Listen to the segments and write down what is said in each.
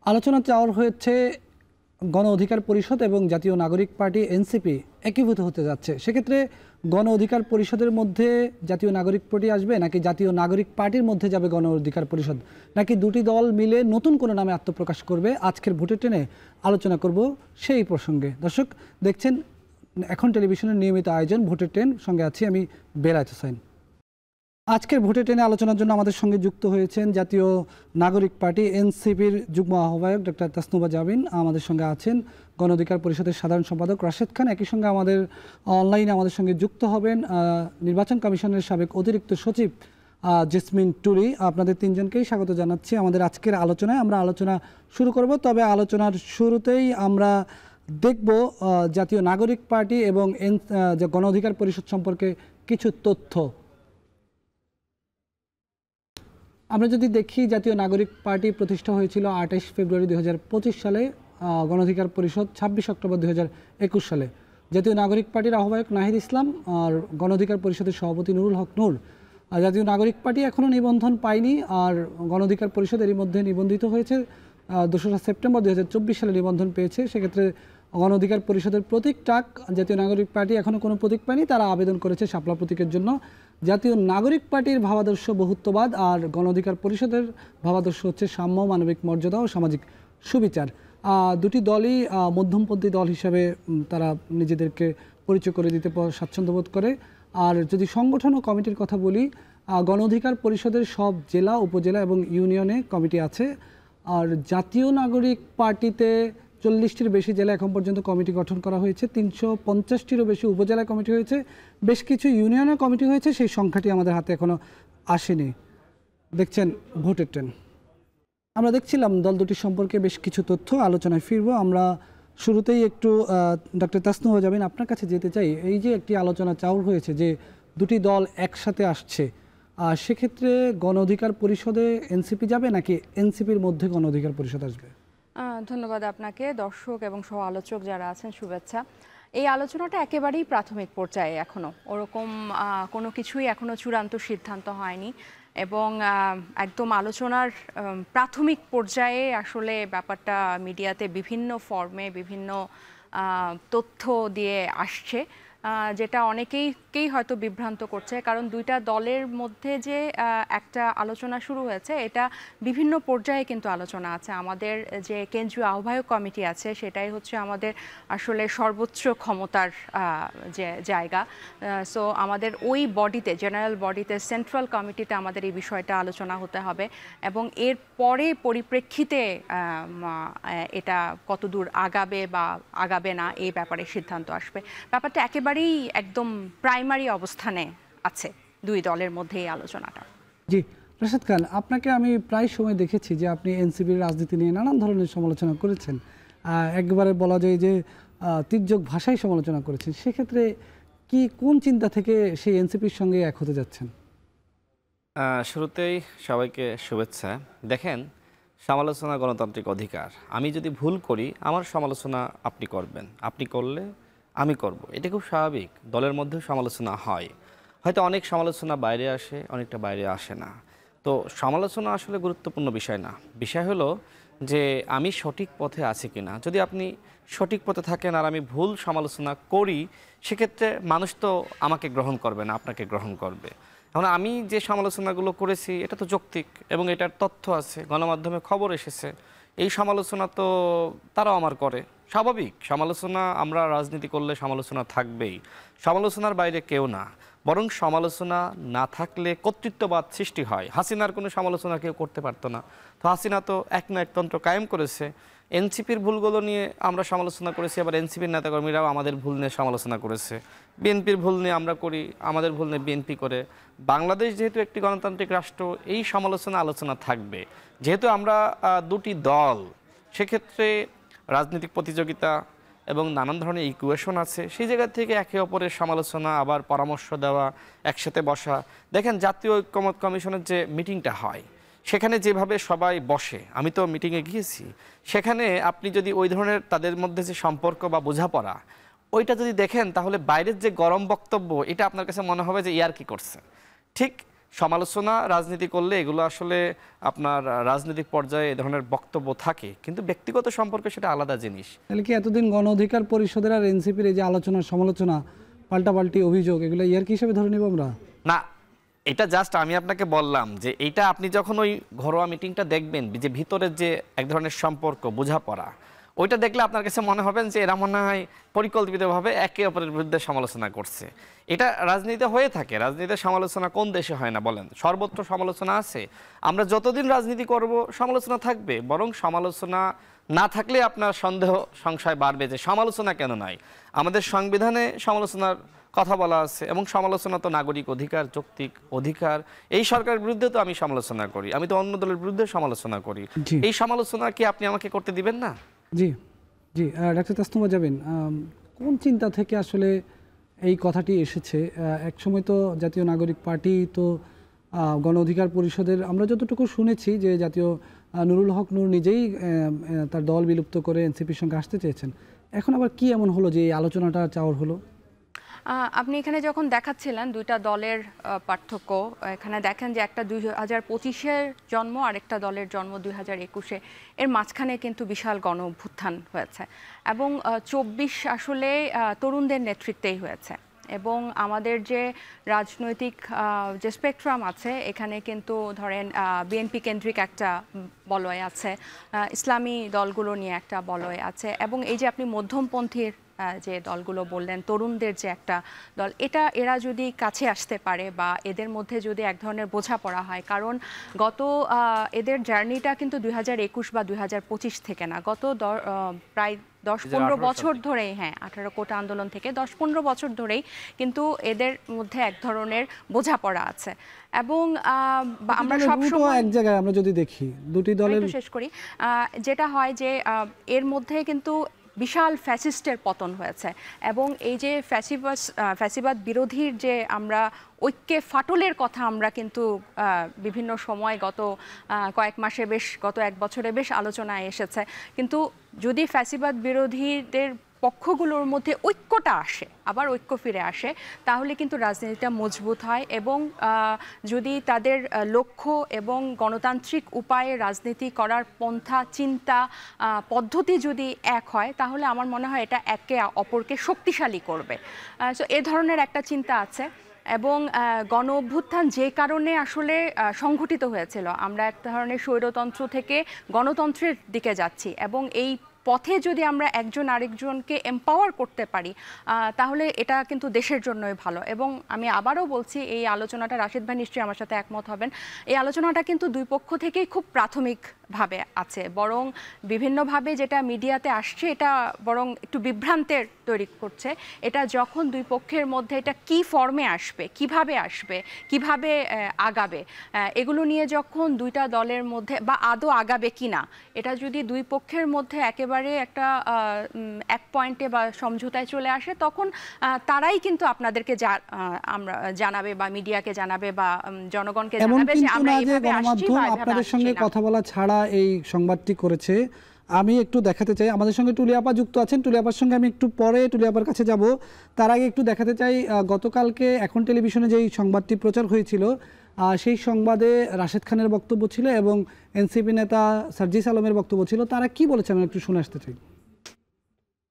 আলোচনা চাওয়া হয়েছে গণ অধিকার পরিষদ এবং জাতীয় নাগরিক পার্টি এনসিপি একীভূত হতে যাচ্ছে। সেক্ষেত্রে গণ অধিকার পরিষদের মধ্যে জাতীয় নাগরিক পার্টি আসবে, নাকি জাতীয় নাগরিক পার্টির মধ্যে যাবে গণ অধিকার পরিষদ, নাকি দুটি দল মিলে নতুন কোনো নামে আত্মপ্রকাশ করবে? আজকের ভোটের ট্রেনে আলোচনা করব সেই প্রসঙ্গে। দর্শক দেখছেন এখন টেলিভিশনের নিয়মিত আয়োজন ভোটের ট্রেন, সঙ্গে আছি আমি বেলায়েত হোসেন। আজকের ভোটে ট্রেনে আলোচনার জন্য আমাদের সঙ্গে যুক্ত হয়েছেন জাতীয় নাগরিক পার্টি এনসিপির যুগ্ম আহ্বায়ক ডক্টর তাসনুভা জাবিন, আমাদের সঙ্গে আছেন গণ অধিকার পরিষদের সাধারণ সম্পাদক রাশেদ খান, একই সঙ্গে আমাদের অনলাইনে আমাদের সঙ্গে যুক্ত হবেন নির্বাচন কমিশনের সাবেক অতিরিক্ত সচিব জেসমিন টুরি। আপনাদের তিনজনকেই স্বাগত জানাচ্ছি আমাদের আজকের আলোচনায়। আমরা আলোচনা শুরু করব, তবে আলোচনার শুরুতেই আমরা দেখব জাতীয় নাগরিক পার্টি এবং গণ অধিকার পরিষদ সম্পর্কে কিছু তথ্য। আমরা যদি দেখি, জাতীয় নাগরিক পার্টি প্রতিষ্ঠা হয়েছিল 28 ফেব্রুয়ারি 2025 সালে, গণ অধিকার পরিষদ 26 অক্টোবর 2021 সালে। জাতীয় নাগরিক পার্টির আহ্বায়ক নাহিদ ইসলাম আর গণ অধিকার পরিষদের সভাপতি নুরুল হক নূর। জাতীয় নাগরিক পার্টি এখনও নিবন্ধন পায়নি, আর গণ অধিকার পরিষদ এরই মধ্যে নিবন্ধিত হয়েছে। 2রা সেপ্টেম্বর 2024 সালে নিবন্ধন পেয়েছে। সেক্ষেত্রে গণ অধিকার পরিষদের প্রতীক টাক, জাতীয় নাগরিক পার্টি এখনও কোনো প্রতীক পায়নি, তারা আবেদন করেছে শাপলা প্রতীকের জন্য। জাতীয় নাগরিক পার্টির ভাবাদর্শ বহুত্ববাদ, আর গণ অধিকার পরিষদের ভাবাদর্শ হচ্ছে সাম্য, মানবিক মর্যাদা ও সামাজিক সুবিচার। দুটি দলই মধ্যমপন্থী দল হিসাবে তারা নিজেদেরকে পরিচয় করে দিতে স্বাচ্ছন্দ্য বোধ করে। আর যদি সংগঠন ও কমিটির কথা বলি, গণ অধিকার পরিষদের সব জেলা, উপজেলা এবং ইউনিয়নে কমিটি আছে। আর জাতীয় নাগরিক পার্টিতে 40টির বেশি জেলা এখন পর্যন্ত কমিটি গঠন করা হয়েছে, 350টিরও বেশি উপজেলা কমিটি হয়েছে, বেশ কিছু ইউনিয়নের কমিটি হয়েছে, সেই সংখ্যাটি আমাদের হাতে এখনও আসেনি। দেখছেন ভোটের ট্রেন। আমরা দেখছিলাম দল দুটি সম্পর্কে বেশ কিছু তথ্য, আলোচনায় ফিরবো। আমরা শুরুতেই একটু ডক্টর তাসনুভা জাবিন আপনার কাছে যেতে চাই। এই যে একটি আলোচনা চাউর হয়েছে যে দুটি দল একসাথে আসছে, সেক্ষেত্রে গণ অধিকার পরিষদে এনসিপি যাবে, নাকি এনসিপির মধ্যে গণ অধিকার পরিষদ আসবে? ধন্যবাদ আপনাকে, দর্শক এবং সহ আলোচক যারা আছেন শুভেচ্ছা। এই আলোচনাটা একেবারেই প্রাথমিক পর্যায়ে, এখনও ওরকম কোনো কিছুই এখনও চূড়ান্ত সিদ্ধান্ত হয়নি, এবং একদম আলোচনার প্রাথমিক পর্যায়ে আসলে ব্যাপারটা মিডিয়াতে বিভিন্ন ফর্মে বিভিন্ন তথ্য দিয়ে আসছে, যেটা অনেকেই হয়তো বিভ্রান্ত করছে। কারণ দুইটা দলের মধ্যে যে একটা আলোচনা শুরু হয়েছে, এটা বিভিন্ন পর্যায়ে কিন্তু আলোচনা আছে। আমাদের যে কেন্দ্রীয় আহ্বায়ক কমিটি আছে, সেটাই হচ্ছে আমাদের আসলে সর্বোচ্চ ক্ষমতার যে জায়গা। সো আমাদের ওই বডিতে, জেনারেল বডিতে, সেন্ট্রাল কমিটিতে আমাদের এই বিষয়টা আলোচনা হতে হবে, এবং এর পরে পরিপ্রেক্ষিতে এটা কতদূর আগাবে বা আগাবে না এই ব্যাপারে সিদ্ধান্ত আসবে। ব্যাপারটা একেবারেই একদম প্রাইমারি অবস্থানে আছে দুই দলের মধ্যে এই আলোচনাটা। জি রাশেদ খান, আপনাকে আমি প্রায় সময় দেখেছি যে আপনি এনসিপির রাজনীতি নিয়ে নানান ধরনের সমালোচনা করেছেন, একবারে বলা যায় যে তির্যক ভাষায় সমালোচনা করেছেন। সেক্ষেত্রে কোন চিন্তা থেকে সেই এনসিপির সঙ্গে এক হতে যাচ্ছেন? শুরুতেই সবাইকে শুভেচ্ছা। দেখেন, সমালোচনা গণতান্ত্রিক অধিকার। আমি যদি ভুল করি, আমার সমালোচনা আপনি করবেন, আপনি করলে আমি করব, এটা খুব স্বাভাবিক। দলের মধ্যেও সমালোচনা হয়, হয়তো অনেক সমালোচনা বাইরে আসে, অনেকটা বাইরে আসে না। তো সমালোচনা আসলে গুরুত্বপূর্ণ বিষয় না। বিষয় হলো যে আমি সঠিক পথে আছি কিনা। যদি আপনি সঠিক পথে থাকেন আর আমি ভুল সমালোচনা করি, সেক্ষেত্রে মানুষ তো আমাকে গ্রহণ করবে না, আপনাকে গ্রহণ করবে। এখন আমি যে সমালোচনাগুলো করেছি, এটা তো যৌক্তিক এবং এটার তথ্য আছে, গণমাধ্যমে খবর এসেছে। এই সমালোচনা তো তারাও আমার করে, স্বাভাবিক। সমালোচনা, আমরা রাজনীতি করলে সমালোচনা থাকবেই। সমালোচনার বাইরে কেউ না, বরং সমালোচনা না থাকলে কর্তৃত্ববাদ সৃষ্টি হয়। হাসিনার কোনো সমালোচনা কেউ করতে পারতো না, তো হাসিনা তো এক না একতন্ত্র কায়েম করেছে। এনসিপির ভুলগুলো নিয়ে আমরা সমালোচনা করেছি, আবার এনসিপির নেতাকর্মীরাও আমাদের ভুল নিয়ে সমালোচনা করেছে। বিএনপির ভুল নিয়ে আমরা করি, আমাদের ভুল নিয়ে বিএনপি করে। বাংলাদেশ যেহেতু একটি গণতান্ত্রিক রাষ্ট্র, এই সমালোচনা আলোচনা থাকবে। যেহেতু আমরা দুটি দল, সেক্ষেত্রে রাজনৈতিক প্রতিযোগিতা এবং নানান ধরনের ইকুয়েশন আছে, সেই জায়গা থেকে একে অপরের সমালোচনা, আবার পরামর্শ দেওয়া, একসাথে বসা। দেখেন, জাতীয় ঐক্যমত্য কমিশনের যে মিটিংটা হয়, সেখানে যেভাবে সবাই বসে, আমি তো মিটিংয়ে গিয়েছি, সেখানে আপনি যদি ওই ধরনের তাদের মধ্যে যে সম্পর্ক বা বোঝাপড়া, ওইটা যদি দেখেন, তাহলে বাইরের যে গরম বক্তব্য, এটা আপনার কাছে মনে হবে যে ইয়ার কি করছে। ঠিক সমালোচনা রাজনীতি করলে এগুলো আসলে আপনার রাজনৈতিক পর্যায়ে এ ধরনের বক্তব্য থাকে, কিন্তু ব্যক্তিগত সম্পর্কে সেটা আলাদা জিনিস। তাহলে কি এতদিন গণ অধিকার পরিষদের আর এনসিপির এই যে আলোচনা সমালোচনা পাল্টাপাল্টি অভিযোগ এগুলো ইয়ার কি হিসেবে ধরে নিব আমরা? না, এটা জাস্ট আমি আপনাকে বললাম যে এইটা আপনি যখন ওই ঘরোয়া মিটিংটা দেখবেন, যে ভিতরের যে এক ধরনের সম্পর্ক বোঝাপড়া, ওইটা দেখলে আপনার কাছে মনে হবেন যে এরা মনে হয় পরিকল্পিতভাবে একে অপরের বিরুদ্ধে সমালোচনা করছে। এটা রাজনীতিতে হয়ে থাকে। রাজনীতিতে সমালোচনা কোন দেশে হয় না বলেন? সর্বত্র সমালোচনা আছে। আমরা যতদিন রাজনীতি করব সমালোচনা থাকবে, বরং সমালোচনা না থাকলে আপনার সন্দেহ সংশয় বাড়বে যে সমালোচনা কেন নাই। আমাদের সংবিধানে সমালোচনার কথা বলা আছে, এবং সমালোচনা তো নাগরিক অধিকার, যৌক্তিক অধিকার। এই সরকারের বিরুদ্ধে তো আমি সমালোচনা করি, আমি তো অন্য দলের বিরুদ্ধে সমালোচনা করি। জি। এই সমালোচনা কি আপনি আমাকে করতে দিবেন না? জি জি, ডাক্তার তাসনুমা যাবেন, কোন চিন্তা থেকে আসলে এই কথাটি এসেছে? এক সময় তো জাতীয় নাগরিক পার্টি তো গণ অধিকার পরিষদের, আমরা যতটুকু শুনেছি যে জাতীয় নুরুল হক নূর নিজেই তার দল বিলুপ্ত করে এনসিপির সঙ্গে আসতে চেয়েছেন। এখন আবার কি এমন হলো যে এই আলোচনাটা চাওয়ার হলো? আপনি এখানে যখন দেখাচ্ছিলেন দুইটা দলের পার্থক্য, এখানে দেখেন যে একটা 2025-এর জন্ম আর একটা দলের জন্ম 2021-এ, এর মাঝখানে কিন্তু বিশাল গণ অভ্যুত্থান হয়েছে, এবং 24 আসলে তরুণদের নেতৃত্বেই হয়েছে। এবং আমাদের যে রাজনৈতিক যে স্পেকট্রাম আছে, এখানে কিন্তু ধরেন বিএনপি কেন্দ্রিক একটা বলয় আছে, ইসলামী দলগুলো নিয়ে একটা বলয় আছে, এবং এই যে আপনি মধ্যমপন্থীর যে দলগুলো বললেন, তরুণদের যে একটা দল, এরা যদি কাছে আসতে পারে বা এদের মধ্যে যদি এক ধরনের বোঝাপড়া হয়, কারণ গত এদের জার্নিটা কিন্তু 2021 বা 2025 থেকে না, গত প্রায় 10-15 বছর ধরেই, হ্যাঁ 18 কোটা আন্দোলন থেকে 10-15 বছর ধরেই কিন্তু এদের মধ্যে এক ধরনের বোঝাপড়া আছে। এবং আমরা সবসময় এক জায়গায় আমরা যদি দেখি দুটি দলের, শেষ করি, যেটা হয় যে এর মধ্যে কিন্তু বিশাল ফ্যাসিস্টের পতন হয়েছে, এবং এই যে ফ্যাসিবাদ বিরোধীর যে আমরা ঐক্যে ফাটলের কথা আমরা কিন্তু বিভিন্ন সময় গত কয়েক মাসে গত এক বছরে বেশ আলোচনায় এসেছে, কিন্তু যদি ফ্যাসিবাদ বিরোধীদের পক্ষগুলোর মধ্যে ঐক্যটা আসে, আবার ঐক্য ফিরে আসে, তাহলে কিন্তু রাজনীতিটা মজবুত হয়, এবং যদি তাদের লক্ষ্য এবং গণতান্ত্রিক উপায়ে রাজনীতি করার পন্থা, চিন্তা, পদ্ধতি যদি এক হয়, তাহলে আমার মনে হয় এটা একে অপরকে শক্তিশালী করবে। সো এ ধরনের একটা চিন্তা আছে। এবং গণ অভ্যুত্থান যে কারণে আসলে সংঘটিত হয়েছিল, আমরা এক ধরনের স্বৈরতন্ত্র থেকে গণতন্ত্রের দিকে যাচ্ছি, এবং এই পথে যদি আমরা একজন আরেকজনকে এম্পাওয়ার করতে পারি, তাহলে এটা কিন্তু দেশের জন্যই ভালো। এবং আমি আবারও বলছি, এই আলোচনাটা, রাশেদ ভাই নিশ্চয়ই আমার সাথে একমত হবেন, এই আলোচনাটা কিন্তু দুই পক্ষ থেকেই খুব প্রাথমিকভাবে আছে, বরং বিভিন্নভাবে যেটা মিডিয়াতে আসছে এটা বরং একটু বিভ্রান্তের তৈরি করছে। এটা যখন দুই পক্ষের মধ্যে এটা কি ফর্মে আসবে, কিভাবে আগাবে, এগুলো নিয়ে যখন দুইটা দলের মধ্যে বা আদৌ আগাবে কিনা, এটা যদি দুই পক্ষের মধ্যে একেবারে একটা এক পয়েন্টে বা সমঝোতায় চলে আসে, তখন তারাই কিন্তু আপনাদেরকে আমরা জানাবে বা মিডিয়াকে জানাবে বা জনগণকে জানাবে যে আমরা এইভাবে আসছি বা আপনাদের সঙ্গে কথা বলা ছাড়া এই সংবাদটি করেছে। আমি একটু দেখাতে চাই, আমাদের সঙ্গে টুলিয়াপা যুক্ত আছেন, টুলিয়াপার সঙ্গে আমি একটু পরে টুলিয়াপার কাছে যাব। তার আগে একটু দেখাতে চাই, গতকালকে এখন টেলিভিশনে যেই সংবাদটি প্রচার হয়েছিল, সেই সংবাদে রাশেদ খানের বক্তব্য ছিল এবং এনসিপি নেতা সার্জিস আলমের বক্তব্য ছিল। তারা কি বলেছেন আমি একটু শুনে আসতে চাই।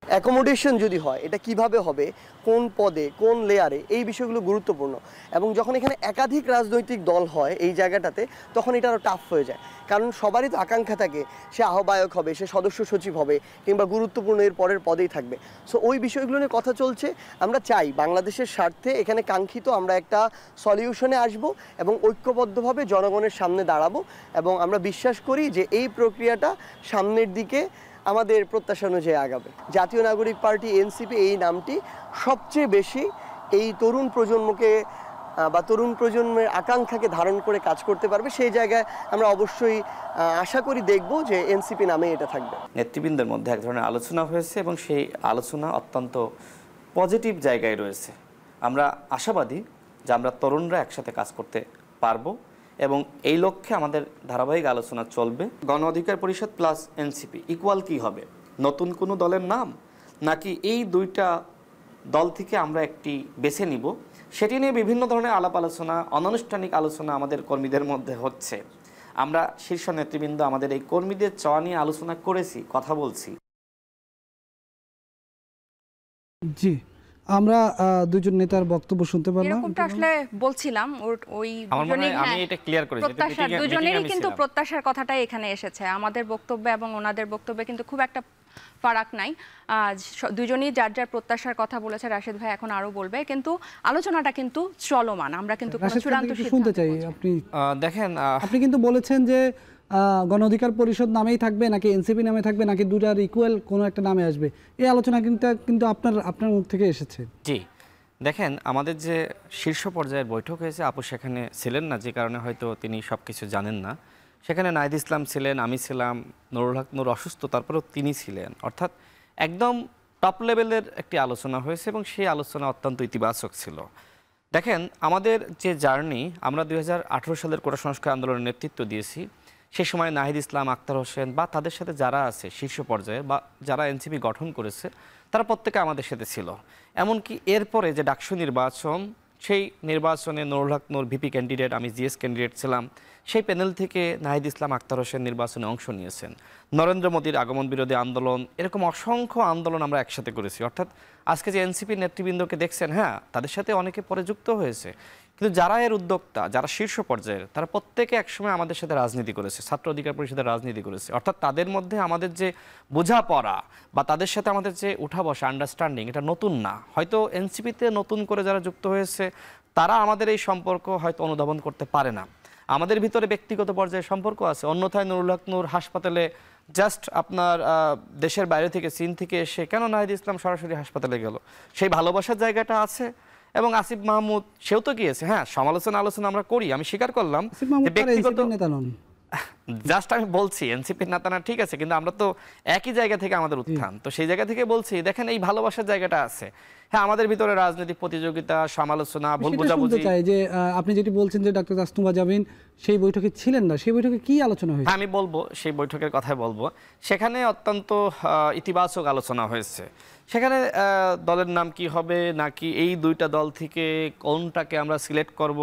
অ্যাকোমোডেশন যদি হয়, এটা কিভাবে হবে, কোন পদে, কোন লেয়ারে, এই বিষয়গুলো গুরুত্বপূর্ণ। এবং যখন এখানে একাধিক রাজনৈতিক দল হয় এই জায়গাটাতে, তখন এটা আরও টাফ হয়ে যায়, কারণ সবারই তো আকাঙ্ক্ষা থাকে সে আহ্বায়ক হবে, সে সদস্য সচিব হবে, কিংবা গুরুত্বপূর্ণ এর পরের পদেই থাকবে। সো ওই বিষয়গুলো নিয়ে কথা চলছে। আমরা চাই বাংলাদেশের স্বার্থে এখানে কাঙ্ক্ষিত আমরা একটা সলিউশনে আসব এবং ঐক্যবদ্ধভাবে জনগণের সামনে দাঁড়াবো, এবং আমরা বিশ্বাস করি যে এই প্রক্রিয়াটা সামনের দিকে আমাদের প্রত্যাশা অনুযায়ী আগাবে। জাতীয় নাগরিক পার্টি এনসিপি এই নামটি সবচেয়ে বেশি এই তরুণ প্রজন্মকে বা তরুণ প্রজন্মের আকাঙ্ক্ষাকে ধারণ করে কাজ করতে পারবে। সেই জায়গায় আমরা অবশ্যই আশা করি দেখব যে এনসিপি নামে এটা থাকবে। নেতৃবৃন্দের মধ্যে এক ধরনের আলোচনা হয়েছে এবং সেই আলোচনা অত্যন্ত পজিটিভ জায়গায় রয়েছে। আমরা আশাবাদী যে আমরা তরুণরা একসাথে কাজ করতে পারবো, এবং এই লক্ষ্যে আমাদের ধারাবাহিক আলোচনা চলবে। গণ অধিকার পরিষদ প্লাস এনসিপি ইকুয়াল কি হবে? নতুন কোনো দলের নাম, নাকি এই দুইটা দল থেকে আমরা একটি বেছে নিব, সেটি নিয়ে বিভিন্ন ধরনের আলাপ আলোচনা, অনানুষ্ঠানিক আলোচনা আমাদের কর্মীদের মধ্যে হচ্ছে। আমরা শীর্ষ নেতৃবৃন্দ আমাদের এই কর্মীদের চাওয়া নিয়ে আলোচনা করেছি, কথা বলছি। জি, আমরা দুজন নেতার বক্তব্য শুনতে পারলাম। এরকমটা আসলে বলছিলাম ওই আমার মনে হয় আমি হ্যাঁ, এটা ক্লিয়ার করে দিতে প্রত্যাশার দুজনেরই কিন্তু প্রত্যাশার কথাটাই এখানে এসেছে। আমাদের বক্তব্যে এবং ওনাদের বক্তব্যে কিন্তু খুব একটা ফারাক নাই। দুজনেই যার যার প্রত্যাশার কথা বলেছে। রাশেদ ভাই এখন আরো বলবে, কিন্তু আলোচনাটা কিন্তু চলমান। আমরা কিন্তু কোনো রাশেদ চূড়ান্ত ভাই, শুনতে চাই আপনি দেখেন, আপনি কিন্তু বলেছেন যে গণ অধিকার পরিষদ নামেই থাকবে নাকি এনসিপি নামে থাকবে নাকি দুটার ইকুয়াল কোনো একটা নামে আসবে, এই আলোচনা কিন্তু আপনার মুখ থেকে এসেছে। জি, দেখেন আমাদের যে শীর্ষ পর্যায়ের বৈঠক হয়েছে, আপু সেখানে ছিলেন না, যে কারণে হয়তো তিনি সব কিছু জানেন না। সেখানে নাহিদ ইসলাম ছিলেন, আমি ছিলাম, নুরুল হক নূর অসুস্থ, তারপরেও তিনি ছিলেন। অর্থাৎ একদম টপ লেভেলের একটি আলোচনা হয়েছে এবং সেই আলোচনা অত্যন্ত ইতিবাচক ছিল। দেখেন আমাদের যে জার্নি, আমরা 2018 সালের কোটা সংস্কার আন্দোলনের নেতৃত্ব দিয়েছি। সে সময় নাহিদ ইসলাম, আক্তার হোসেন বা তাদের সাথে যারা আছে শীর্ষ পর্যায়ে বা যারা এনসিপি গঠন করেছে, তারা প্রত্যেকে আমাদের সাথে ছিল। এমনকি এরপরে যে ডাকসু নির্বাচন, সেই নির্বাচনে নুরুল হক নূর ভিপি ক্যান্ডিডেট, আমি জিএস ক্যান্ডিডেট ছিলাম। সেই প্যানেল থেকে নাহিদ ইসলাম, আক্তার হোসেন নির্বাচনে অংশ নিয়েছেন। নরেন্দ্র মোদীর আগমন বিরোধী আন্দোলন, এরকম অসংখ্য আন্দোলন আমরা একসাথে করেছি। অর্থাৎ আজকে যে এনসিপি নেতৃবৃন্দকে দেখছেন, হ্যাঁ তাদের সাথে অনেকে পরে যুক্ত হয়েছে, কিন্তু যারা এর উদ্যোক্তা, যারা শীর্ষ পর্যায়ের, তারা প্রত্যেকে একসময় আমাদের সাথে রাজনীতি করেছে, ছাত্র অধিকার পরিষদের রাজনীতি করেছে। অর্থাৎ তাদের মধ্যে আমাদের যে বোঝাপড়া বা তাদের সাথে আমাদের যে উঠা বসা, আন্ডারস্ট্যান্ডিং, এটা নতুন না। হয়তো এনসিপিতে নতুন করে যারা যুক্ত হয়েছে, তারা আমাদের এই সম্পর্ক হয়তো অনুধাবন করতে পারে না। আমাদের ভিতরে ব্যক্তিগত পর্যায়ে সম্পর্ক আছে। অন্যথায় নুরুল হক নূর হাসপাতালে জাস্ট আপনার দেশের বাইরে থেকে, চীন থেকে এসে কেন নাহিদ ইসলাম সরাসরি হাসপাতালে গেল, সেই ভালোবাসার জায়গাটা আছে। এবং আসিফ মাহমুদ, সেও তো গিয়েছে। হ্যাঁ, আলোচনা আমরা করি, আমি স্বীকার করলাম যে ব্যক্তিগত নেতা নন, জাস্ট আমি বলছি এনসিপির নেতা না, ঠিক আছে, কিন্তু আমরা তো একই জায়গা থেকে আমাদের উত্থান, তো সেই জায়গা থেকে বলছি দেখেন এই ভালোবাসার জায়গাটা আছে। হ্যাঁ, আমাদের ভিতরে রাজনৈতিক প্রতিযোগিতা, সমালোচনা, ভুল বোঝাবুঝি। চাই যে আপনি যেটি বলছেন যে ডক্টর তাসনুভা জামিন সেই বৈঠকে ছিলেন না, সেই বৈঠকে কি আলোচনা হয়েছে? আমি বলবো, সেই বৈঠকের কথাই বলবো। সেখানে অত্যন্ত ইতিবাচক আলোচনা হয়েছে। সেখানে দলের নাম কি হবে, নাকি এই দুইটা দল থেকে কোনটাকে আমরা সিলেক্ট করব,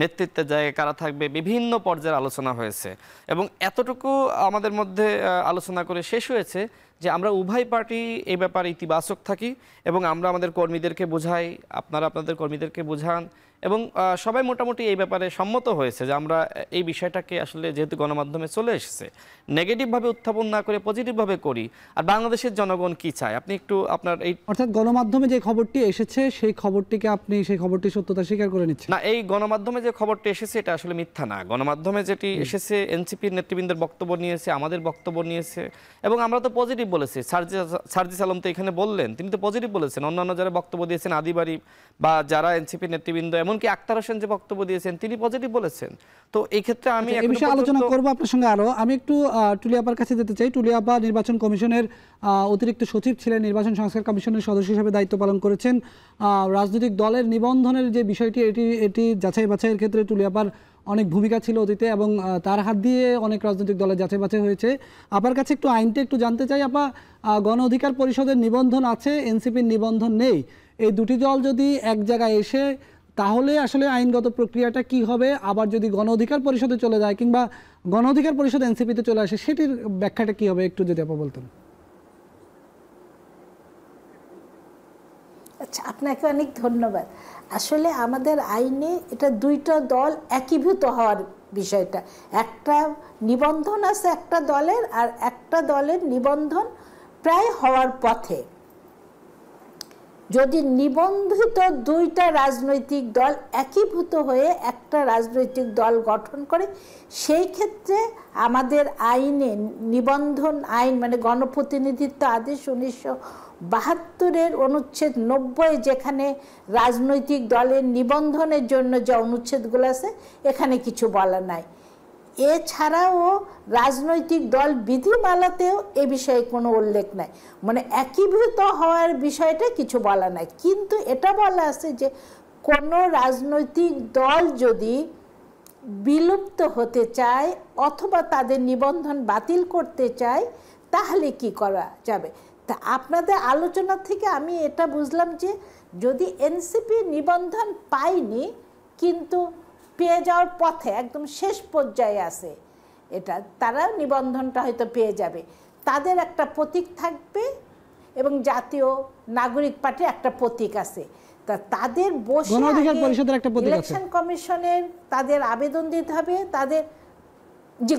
নেতৃত্বের জায়গায় কারা থাকবে, বিভিন্ন পর্যায়ের আলোচনা হয়েছে। এবং এতটুকু আমাদের মধ্যে আলোচনা করে শেষ হয়েছে যে আমরা উভয় পার্টি এই ব্যাপারে ইতিবাচক থাকি এবং আমরা আমাদের কর্মীদেরকে বোঝাই, আপনারা আপনাদের কর্মীদেরকে বোঝান, এবং সবাই মোটামুটি এই ব্যাপারে সম্মত হয়েছে যে আমরা এই বিষয়টাকে আসলে, যেহেতু গণমাধ্যমে চলে এসেছে, নেগেটিভভাবে উত্থাপন না করে পজিটিভভাবে করি। আর বাংলাদেশের জনগণ কি চায়, আপনি একটু আপনার এই, অর্থাৎ গণমাধ্যমে যে খবরটি এসেছে সেই খবরটিকে আপনি সেই খবরটির সত্যতা স্বীকার করে নিচ্ছেন না? এই গণমাধ্যমে যে খবরটি এসেছে এটা আসলে মিথ্যা না। গণমাধ্যমে যেটি এসেছে, এনসিপির নেতৃবৃন্দের বক্তব্য নিয়েছে, আমাদের বক্তব্য নিয়েছে, এবং আমরা তো পজিটিভ বলেছি। সার্জিস আলম তো এখানে বললেন, তিনি তো পজিটিভ বলেছেন। অন্যান্য যারা বক্তব্য দিয়েছেন, আদিবাড়ি বা যারা এনসিপির নেতৃবৃন্দ, এমনকি আক্তার হোসেন যে বক্তব্য দিয়েছেন, তিনি পজিটিভ বলেছেন। তো এই ক্ষেত্রে আমি এই বিষয়ে আলোচনা করব আপনার সঙ্গে আরো। আমি একটু টুলিয়াপার কাছে যেতে চাই। টুলিয়াপা নির্বাচন কমিশনের অতিরিক্ত সচিব ছিলেন, নির্বাচন সংস্কার কমিশনের সদস্য হিসেবে দায়িত্ব পালন করেছেন। রাজনৈতিক দলের নিবন্ধনের যে বিষয়টি, এটি যাচাই বাছাইয়ের ক্ষেত্রে টুলিয়াপার অনেক ভূমিকা ছিল অতীতে, এবং তার হাত দিয়ে অনেক রাজনৈতিক দলের যাচাই বাছাই হয়েছে। আপনার কাছে একটু আইনটা একটু জানতে চাই আপা। গণ অধিকার পরিষদের নিবন্ধন আছে, এনসিপির নিবন্ধন নেই। এই দুটি দল যদি এক জায়গায় এসে, তাহলে আসলে আইনগত প্রক্রিয়াটা কি হবে? আবার যদি গণ অধিকার পরিষদে চলে যায় কিংবা গণ অধিকার পরিষদ এনসিপিতে চলে আসে, সেটির ব্যাখ্যাটা কি হবে একটু যদি আপনি বলতেন। আচ্ছা, আপনাকে অনেক ধন্যবাদ। আসলে আমাদের আইনে এটা দুইটা দল একীভূত হওয়ার বিষয়টা, একটা নিবন্ধন আছে একটা দলের, আর একটা দলের নিবন্ধন প্রায় হওয়ার পথে। যদি নিবন্ধিত দুইটা রাজনৈতিক দল একীভূত হয়ে একটা রাজনৈতিক দল গঠন করে, সেই ক্ষেত্রে আমাদের আইনে নিবন্ধন আইন, মানে গণপ্রতিনিধিত্ব আদেশ 1972-এর অনুচ্ছেদ 90, যেখানে রাজনৈতিক দলের নিবন্ধনের জন্য যে অনুচ্ছেদগুলো আছে, এখানে কিছু বলা নাই। এছাড়াও রাজনৈতিক দল বিধিমালাতেও এ বিষয়ে কোনো উল্লেখ নাই, মানে একীভূত হওয়ার বিষয়টা কিছু বলা নাই। কিন্তু এটা বলা আছে যে কোনো রাজনৈতিক দল যদি বিলুপ্ত হতে চায় অথবা তাদের নিবন্ধন বাতিল করতে চায়, তাহলে কি করা যাবে। তা আপনাদের আলোচনা থেকে আমি এটা বুঝলাম যে যদি এনসিপি নিবন্ধন পায়নি কিন্তু পেয়ে যাওয়ার পথে একদম শেষ পর্যায়ে আছে, এটা তারা নিবন্ধনটা হয়তো পেয়ে যাবে, তাদের একটা প্রতীক থাকবে এবং জাতীয় নাগরিক পার্টির একটা প্রতীক আছে। তা তাদের বসে গণ অধিকার পরিষদের একটা প্রতীক আছে, ইলেকশন কমিশনের তাদের আবেদন দিতে হবে, তাদের যে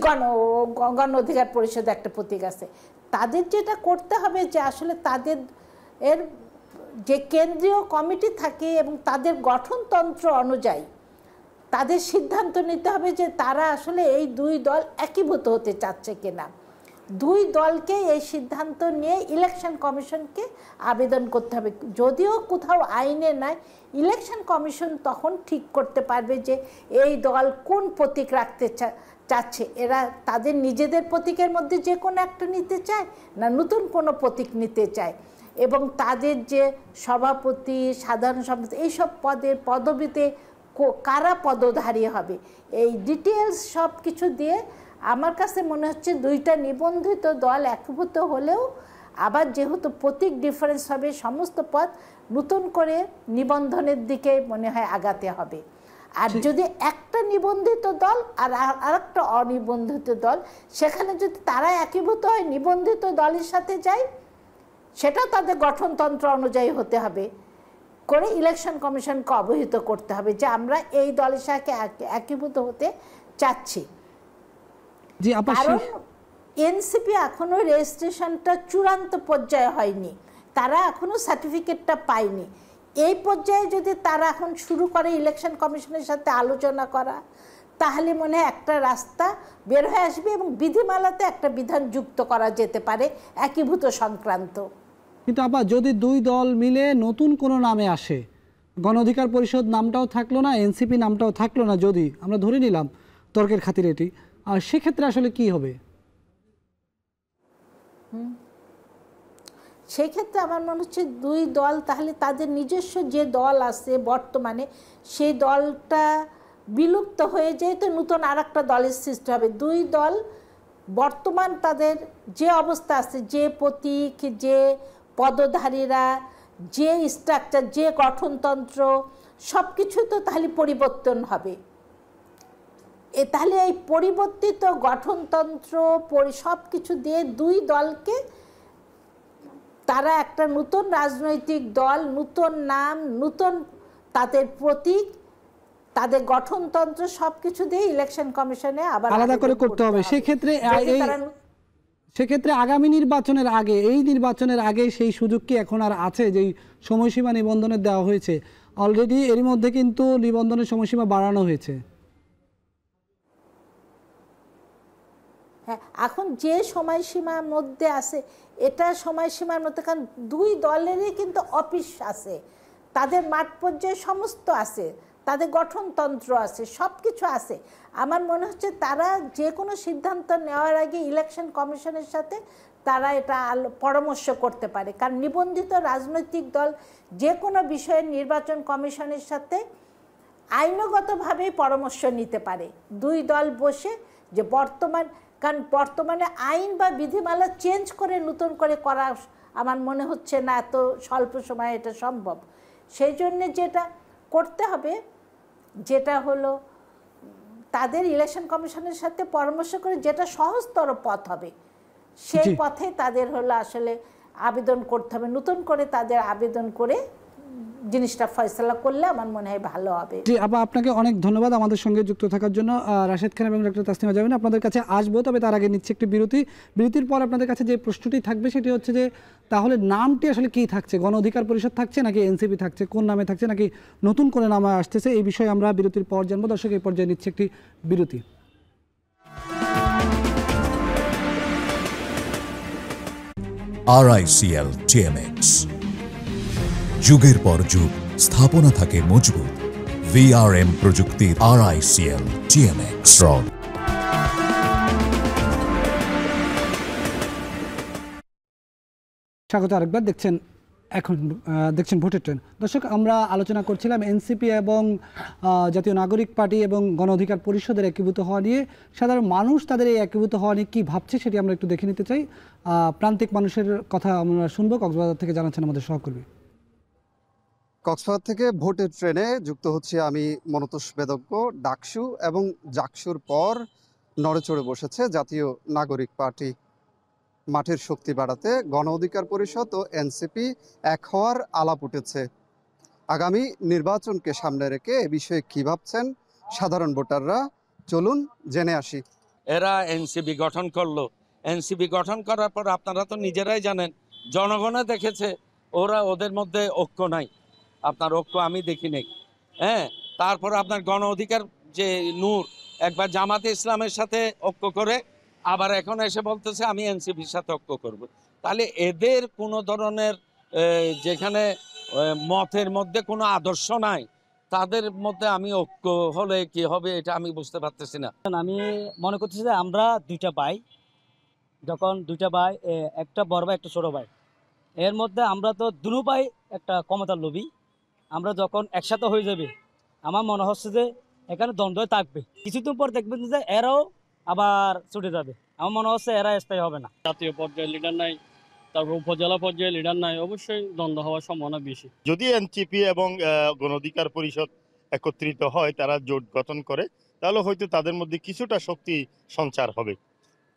গণ অধিকার পরিষদের একটা প্রতীক আছে, তাদের যেটা করতে হবে যে আসলে তাদের এর যে কেন্দ্রীয় কমিটি থাকে এবং তাদের গঠনতন্ত্র অনুযায়ী তাদের সিদ্ধান্ত নিতে হবে যে তারা আসলে এই দুই দল একীভূত হতে চাচ্ছে কিনা। দুই দলকে এই সিদ্ধান্ত নিয়ে ইলেকশন কমিশনকে আবেদন করতে হবে। যদিও কোথাও আইনে নাই, ইলেকশন কমিশন তখন ঠিক করতে পারবে যে এই দল কোন প্রতীক রাখতে চাচ্ছে। এরা তাদের নিজেদের প্রতীকের মধ্যে যে কোনো একটা নিতে চায় না নতুন কোনো প্রতীক নিতে চায়, এবং তাদের যে সভাপতি, সাধারণ সভাপতি, এইসব পদবিতে কারা পদধারী হবে, এই ডিটেলস সব কিছু দিয়ে আমার কাছে মনে হচ্ছে দুইটা নিবন্ধিত দল একীভূত হলেও আবার যেহেতু প্রতীক ডিফারেন্স হবে, সমস্ত পদ নতুন করে নিবন্ধনের দিকে মনে হয় আগাতে হবে। আর যদি একটা নিবন্ধিত দল আর আরেকটা অনিবন্ধিত দল, সেখানে যদি তারা একীভূত হয় নিবন্ধিত দলের সাথে যায়, সেটাও তাদের গঠনতন্ত্র অনুযায়ী হতে হবে, করে ইলেকশন কমিশনকে অবহিত করতে হবে যে আমরা এই দলের সাথে একীভূত হতে চাচ্ছি। কারণ এনসিপি এখনো রেজিস্ট্রেশনটা চূড়ান্ত পর্যায়ে হয়নি, তারা এখনো সার্টিফিকেটটা পায়নি। এই পর্যায়ে যদি তারা এখন শুরু করে ইলেকশন কমিশনের সাথে আলোচনা করা, তাহলে মনে হয় একটা রাস্তা বের হয়ে আসবে এবং বিধিমালাতে একটা বিধান যুক্ত করা যেতে পারে একীভূত সংক্রান্ত। কিন্তু আপা যদি দুই দল মিলে নতুন কোনো নামে আসে, গণ অধিকার পরিষদ নামটাও থাকলো না, এনসিপি নামটাও থাকলো না, যদি আমরা ধরে নিলাম তর্কের খাতিরে এটি, আর সেক্ষেত্রে আসলে কি হবে? সেই ক্ষেত্রে আমার মনে হচ্ছে দুই দল তাহলে তাদের নিজস্ব যে দল আছে বর্তমানে, সেই দলটা বিলুপ্ত হয়ে যায়, তো নতুন আর একটা দলের সৃষ্টি হবে। দুই দল বর্তমান তাদের যে অবস্থা আছে, যে প্রতীক, যে পদধারীরা, যে স্ট্রাকচার, যে গঠনতন্ত্র, সব কিছু তো তাহলে পরিবর্তন হবে। তাহলে এই পরিবর্তিত গঠনতন্ত্র সব কিছু দিয়ে দুই দলকে তারা একটা নতুন রাজনৈতিক দল, নতুন নাম, নতুন তাদের প্রতীক, তাদের গঠনতন্ত্র সবকিছু দিয়ে ইলেকশন কমিশনে আবার আলাদা করে করতে হবে। সেক্ষেত্রে আগামী নির্বাচনের আগে, এই নির্বাচনের আগে সেই সুযোগ কি এখন আর আছে? যেই সময়সীমা নিবন্ধনের দেওয়া হয়েছে অলরেডি, এর মধ্যে কিন্তু নিবন্ধনের সময়সীমা বাড়ানো হয়েছে। হ্যাঁ, এখন যে সময়সীমার মধ্যে আছে এটা সময়সীমার মধ্যে, কারণ দুই দলেরই কিন্তু অফিস আছে, তাদের মাঠ পর্যায়ে সমস্ত আছে, তাদের গঠনতন্ত্র আছে, সব কিছু আছে। আমার মনে হচ্ছে তারা যে কোনো সিদ্ধান্ত নেওয়ার আগে ইলেকশন কমিশনের সাথে তারা এটা পরামর্শ করতে পারে, কারণ নিবন্ধিত রাজনৈতিক দল যে কোনো বিষয়ে নির্বাচন কমিশনের সাথে আইনগতভাবে পরামর্শ নিতে পারে। দুই দল বসে যে কারণ বর্তমানে আইন বা বিধিমালা চেঞ্জ করে নতুন করে করা আমার মনে হচ্ছে না এত স্বল্প সময়ে এটা সম্ভব। সেই জন্যে যেটা করতে হবে, যেটা হলো তাদের ইলেকশন কমিশনের সাথে পরামর্শ করে যেটা সহজতর পথ হবে, সেই পথে তাদের হলো আসলে আবেদন করতে হবে, নতুন করে তাদের আবেদন করে জিনিসটা ফয়সালা করলে আমার মনে হয় ভালো হবে। জি আপা, আপনাকে অনেক ধন্যবাদ আমাদের সঙ্গে যুক্ত থাকার জন্য। রাশেদ খান এবং ডক্টর তাসনিমা জামিন আপনাদের কাছে আসবো, তবে তার আগে নিচ্ছে একটি বিরতি। বিরতির পর আপনাদের কাছে যে প্রশ্নটি থাকবে সেটি হচ্ছে যে তাহলে নামটি আসলে কি থাকছে, গণ অধিকার পরিষদ থাকছে নাকি এনসিপি থাকছে, কোন নামে থাকছে নাকি নতুন করে নাম আসতেছে, এই বিষয়ে আমরা বিরতির পর জানবো। দর্শক এই পর্যায়ে নিচ্ছে একটি বিরতি। RICL TMX, যুগের পর যুগ স্থাপনা থাকে মজবুত। VRM প্রযুক্তির RICL TMX রড। স্বাগত আরেকবার, দেখছেন ভোটের ট্রেন। দর্শক, আমরা আলোচনা করছিলাম এনসিপি এবং জাতীয় নাগরিক পার্টি এবং গণ অধিকার পরিষদের একীভূত হওয়া নিয়ে। সাধারণ মানুষ তাদের এই একীভূত হওয়া নিয়ে কী ভাবছে সেটি আমরা একটু দেখে নিতে চাই। প্রান্তিক মানুষের কথা আমরা শুনবো। কক্সবাজার থেকে জানাচ্ছেন আমাদের সহকর্মী। কক্সবাজার থেকে ভোটের ট্রেনে যুক্ত হচ্ছে আমি মনতোষ বেদজ্ঞ। ডাকসু এবং জাকসুর পর নড়েচড়ে বসেছে জাতীয় নাগরিক পার্টি। মাঠের শক্তি বাড়াতে গণ অধিকার পরিষদ ও এনসিপি এক হওয়ার আলাপ উঠেছে। আগামী নির্বাচনকে সামনে রেখে এ বিষয়ে কী ভাবছেন সাধারণ ভোটাররা, চলুন জেনে আসি। এরা এনসিপি গঠন করলো, এনসিপি গঠন করার পর আপনারা তো নিজেরাই জানেন, জনগণে দেখেছে ওদের মধ্যে ঐক্য নাই। আপনার ঐক্য আমি দেখি নাই। হ্যাঁ, তারপর আপনার গণ অধিকার যে নূর একবার জামাতে ইসলামের সাথে ঐক্য করে আবার এখন এসে বলতেছে আমি এনসিপির সাথে ঐক্য করব। তাহলে এদের কোনো ধরনের যেখানে মতের মধ্যে কোনো আদর্শ নাই, তাদের মধ্যে আমি ঐক্য হলে কি হবে এটা আমি বুঝতে পারতেছি না। আমি মনে করতেছি যে আমরা দুইটা ভাই, যখন দুইটা ভাই, একটা বড় ভাই একটা ছোট ভাই, এর মধ্যে আমরা তো দুনো ভাই একটা ক্ষমতার লোভী। আমরা যখন একসাথে হয়ে যাবে, আমার মনে হচ্ছে যে এখানে দ্বন্দ্ব থাকবে। কিছুদিন পর দেখবেন যে এরাও আবার ছুটে যাবে। আমার মনে হচ্ছে এরা স্থায়ী হবে না। জাতীয় পর্যায়ে লিডার নাই, তারপর উপজেলা পর্যায়ে লিডার নাই, অবশ্যই দ্বন্দ্ব হওয়ার সম্ভাবনা বেশি। যদি এনসিপি এবং গণ অধিকার পরিষদ একত্রিত হয়, তারা জোট গঠন করে, তাহলে হয়তো তাদের মধ্যে কিছুটা শক্তি সঞ্চার হবে।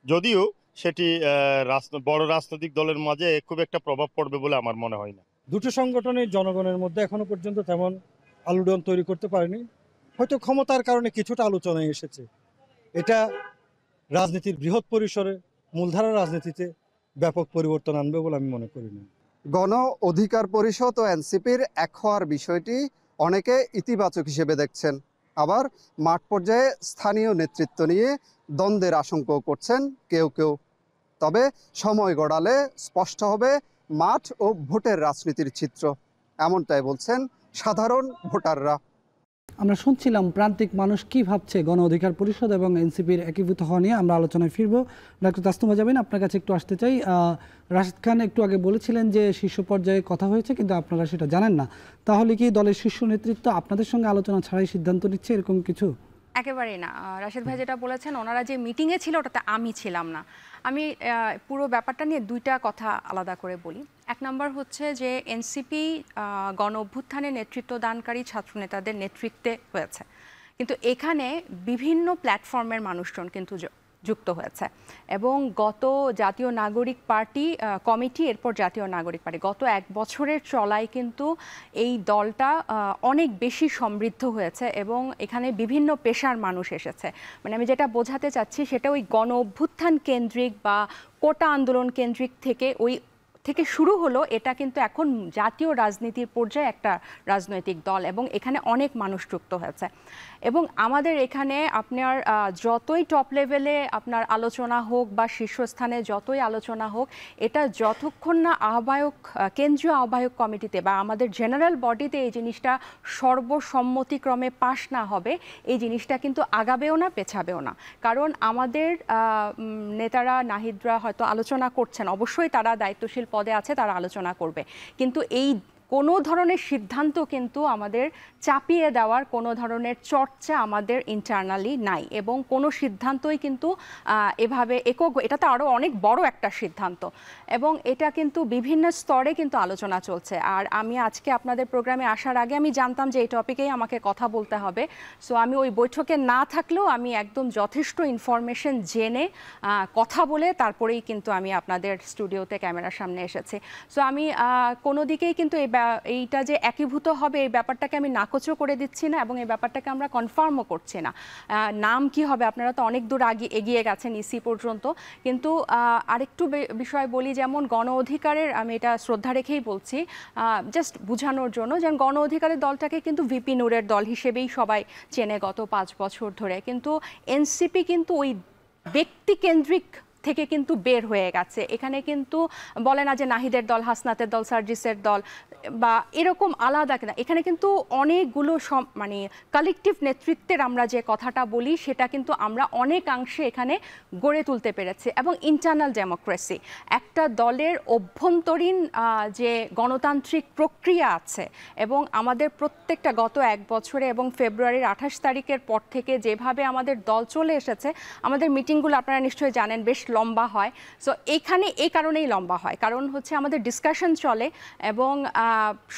যদিও সেটি বড় রাজনৈতিক দলের মাঝে খুব একটা প্রভাব পড়বে বলে আমার মনে হয় না। দুটো সংগঠনের জনগণের মধ্যে এখনো পর্যন্ত তেমন আলোড়ন তৈরি করতে পারেনি। হয়তো ক্ষমতার কারণে কিছুটা আলোচনায় এসেছে। এটা রাজনীতির বৃহৎ পরিসরে মূলধারা রাজনীতিতে ব্যাপক পরিবর্তন আনবে বলে আমি মনে করি না। গণ অধিকার পরিষদ ও এনসিপির এক হওয়ার বিষয়টি অনেকে ইতিবাচক হিসেবে দেখছেন, আবার মাঠ পর্যায়ে স্থানীয় নেতৃত্ব নিয়ে দ্বন্দ্বের আশঙ্কাও করছেন কেউ কেউ। তবে সময় গড়ালে স্পষ্ট হবে মাঠ ও ভোটের রাজনীতির চিত্র, এমনটাই বলছেন সাধারণ ভোটাররা। আমরা শুনছিলাম প্রান্তিক মানুষ কি ভাবছে গণ অধিকার পরিষদ এবং এনসিপির একীভূত হওয়া নিয়ে। আমরা আলোচনায় ফিরবো। ডক্টর তাসনুমা জাবিন, আপনার কাছে একটু আসতে চাই। রাশিদ খান একটু আগে বলেছিলেন যে শীর্ষ পর্যায়ে কথা হয়েছে, কিন্তু আপনারা সেটা জানেন না। তাহলে কি দলের শীর্ষ নেতৃত্ব আপনাদের সঙ্গে আলোচনা ছাড়াই সিদ্ধান্ত নিচ্ছে, এরকম কিছু? একেবারেই না। রাশিদ ভাই যেটা বলেছেন, ওনারা যে মিটিংয়ে ছিল ওটাতে আমি ছিলাম না। আমি পুরো ব্যাপারটা নিয়ে দুইটা কথা আলাদা করে বলি। এক নম্বর হচ্ছে যে এনসিপি গণ অভ্যুত্থানে নেতৃত্ব দানকারী ছাত্রনেতাদের নেতৃত্বে হয়েছে, কিন্তু এখানে বিভিন্ন প্ল্যাটফর্মের মানুষজন কিন্তু যুক্ত হয়েছে। এবং গত জাতীয় নাগরিক পার্টি কমিটি, এরপর জাতীয় নাগরিক পার্টি, গত এক বছরের চলায় কিন্তু এই দলটা অনেক বেশি সমৃদ্ধ হয়েছে এবং এখানে বিভিন্ন পেশার মানুষ এসেছে। মানে আমি যেটা বোঝাতে চাচ্ছি সেটা ওই গণ অভ্যুত্থান কেন্দ্রিক বা কোটা আন্দোলন কেন্দ্রিক থেকে শুরু হলো, এটা কিন্তু এখন জাতীয় রাজনীতির পর্যায়ে একটা রাজনৈতিক দল এবং এখানে অনেক মানুষ যুক্ত হয়েছে। এবং আমাদের এখানে আপনার যতই টপ লেভেলে আপনার আলোচনা হোক বা শীর্ষস্থানে যতই আলোচনা হোক, এটা যতক্ষণ না কেন্দ্রীয় আহ্বায়ক কমিটিতে বা আমাদের জেনারেল বডিতে এই জিনিসটা সর্বসম্মতিক্রমে পাশ না হবে, এই জিনিসটা কিন্তু আগাবেও না পেছাবেও না। কারণ আমাদের নেতারা, নাহিদরা হয়তো আলোচনা করছেন, অবশ্যই তারা দায়িত্বশীল পদে আছে, তারা আলোচনা করবে, কিন্তু এই কোনো ধরনের সিদ্ধান্ত কিন্তু আমাদের চাপিয়ে দেওয়ার কোনো ধরনের চর্চা আমাদের ইন্টারনালি নাই এবং কোনো সিদ্ধান্তই কিন্তু এভাবে এটা তো আরও অনেক বড় একটা সিদ্ধান্ত এবং এটা কিন্তু বিভিন্ন স্তরে কিন্তু আলোচনা চলছে। আর আমি আজকে আপনাদের প্রোগ্রামে আসার আগে আমি জানতাম যে এই টপিকেই আমাকে কথা বলতে হবে, সো আমি ওই বৈঠকে না থাকলেও আমি একদম যথেষ্ট ইনফরমেশন জেনে কথা বলে তারপরেই কিন্তু আমি আপনাদের স্টুডিওতে ক্যামেরার সামনে এসেছি। সো আমি কোনো দিকেই কিন্তু এইটা যে একীভূত হবে এই ব্যাপারটাকে আমি নাকচও করে দিচ্ছি না এবং এই ব্যাপারটাকে আমরা কনফার্মও করছি না। নাম কি হবে, আপনারা তো অনেক দূর এগিয়ে গেছেন ইসি পর্যন্ত, কিন্তু আরেকটু বিষয় বলি, যেমন গণ অধিকারের, আমি এটা শ্রদ্ধা রেখেই বলছি জাস্ট বুঝানোর জন্য, যেমন গণ অধিকারের দলটাকে কিন্তু ভিপি নূরের দল হিসেবেই সবাই চেনে গত 5 বছর ধরে, কিন্তু এনসিপি কিন্তু ওই ব্যক্তিকেন্দ্রিক থেকে কিন্তু বের হয়ে গেছে। এখানে কিন্তু বলে না যে নাহিদের দল, হাসনাতের দল, সার্জিসের দল বা এরকম আলাদা কিনা, এখানে কিন্তু অনেকগুলো মানে কালেকটিভ নেতৃত্বের আমরা যে কথাটা বলি সেটা কিন্তু আমরা অনেকাংশে এখানে গড়ে তুলতে পেরেছি। এবং ইন্টারনাল ডেমোক্রেসি, একটা দলের অভ্যন্তরীণ যে গণতান্ত্রিক প্রক্রিয়া আছে এবং আমাদের প্রত্যেকটা গত 1 বছরে এবং ফেব্রুয়ারির 28 তারিখের পর থেকে যেভাবে আমাদের দল চলে এসেছে, আমাদের মিটিংগুলো আপনারা নিশ্চয়ই জানেন বেশ লম্বা হয়। সো এখানে এই কারণেই লম্বা হয়, কারণ হচ্ছে আমাদের ডিসকাশন চলে এবং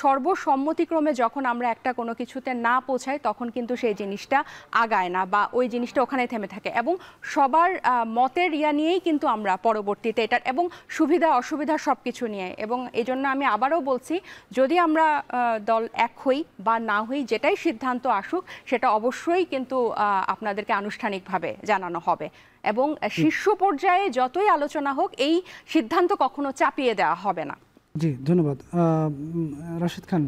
সর্বসম্মতিক্রমে যখন আমরা একটা কোনো কিছুতে না পৌঁছাই তখন কিন্তু সেই জিনিসটা আগায় না বা ওই জিনিসটা ওখানে থেমে থাকে, এবং সবার মতের নিয়েই কিন্তু আমরা পরবর্তীতে এটার এবং সুবিধা অসুবিধা সব কিছু নিয়ে, এবং এই জন্য আমি আবারও বলছি যদি আমরা দল এক হই বা না হই, যেটাই সিদ্ধান্ত আসুক সেটা অবশ্যই কিন্তু আপনাদেরকে আনুষ্ঠানিকভাবে জানানো হবে, এবং শীর্ষ পর্যায়ে যতই আলোচনা হোক এই সিদ্ধান্ত কখনো চাপিয়ে দেওয়া হবে না। জি ধন্যবাদ। রাশেদ খান,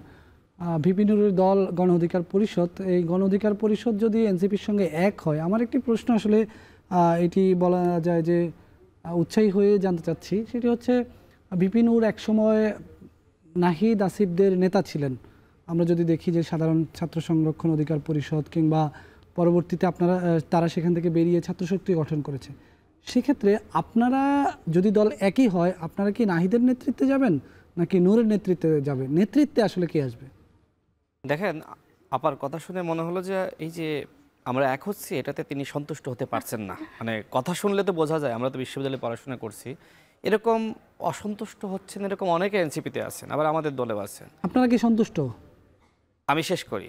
ভিপি নুরের দল গণ অধিকার পরিষদ, এই গণ অধিকার পরিষদ যদি এনসিপির সঙ্গে এক হয়, আমার একটি প্রশ্ন আসলে এটি বলা যায় যে উৎসাহী হয়ে জানতে চাচ্ছি, সেটি হচ্ছে ভিপি নূর একসময় নাহিদ আসিফদের নেতা ছিলেন। আমরা যদি দেখি যে সাধারণ ছাত্র সংরক্ষণ অধিকার পরিষদ কিংবা পরবর্তীতে তারা সেখান থেকে বেরিয়ে ছাত্রশক্তি গঠন করেছে, সেক্ষেত্রে আপনারা যদি দল একই হয় আপনারা কি নাহিদের নেতৃত্বে যাবেন নাকি নূরের নেতৃত্বে যাবেন? নেতৃত্বে আসলে কে আসবে? দেখেন, আপার কথা শুনে মনে হলো যে এই যে আমরা এক হচ্ছি এটাতে তিনি সন্তুষ্ট হতে পারছেন না। মানে কথা শুনলে তো বোঝা যায়, আমরা তো বিশ্ববিদ্যালয়ে পড়াশোনা করছি, এরকম অসন্তুষ্ট হচ্ছেন এরকম অনেকে এনসিপিতে আছেন, আবার আমাদের দলেও আছেন। আপনারা কি সন্তুষ্ট? আমি শেষ করি।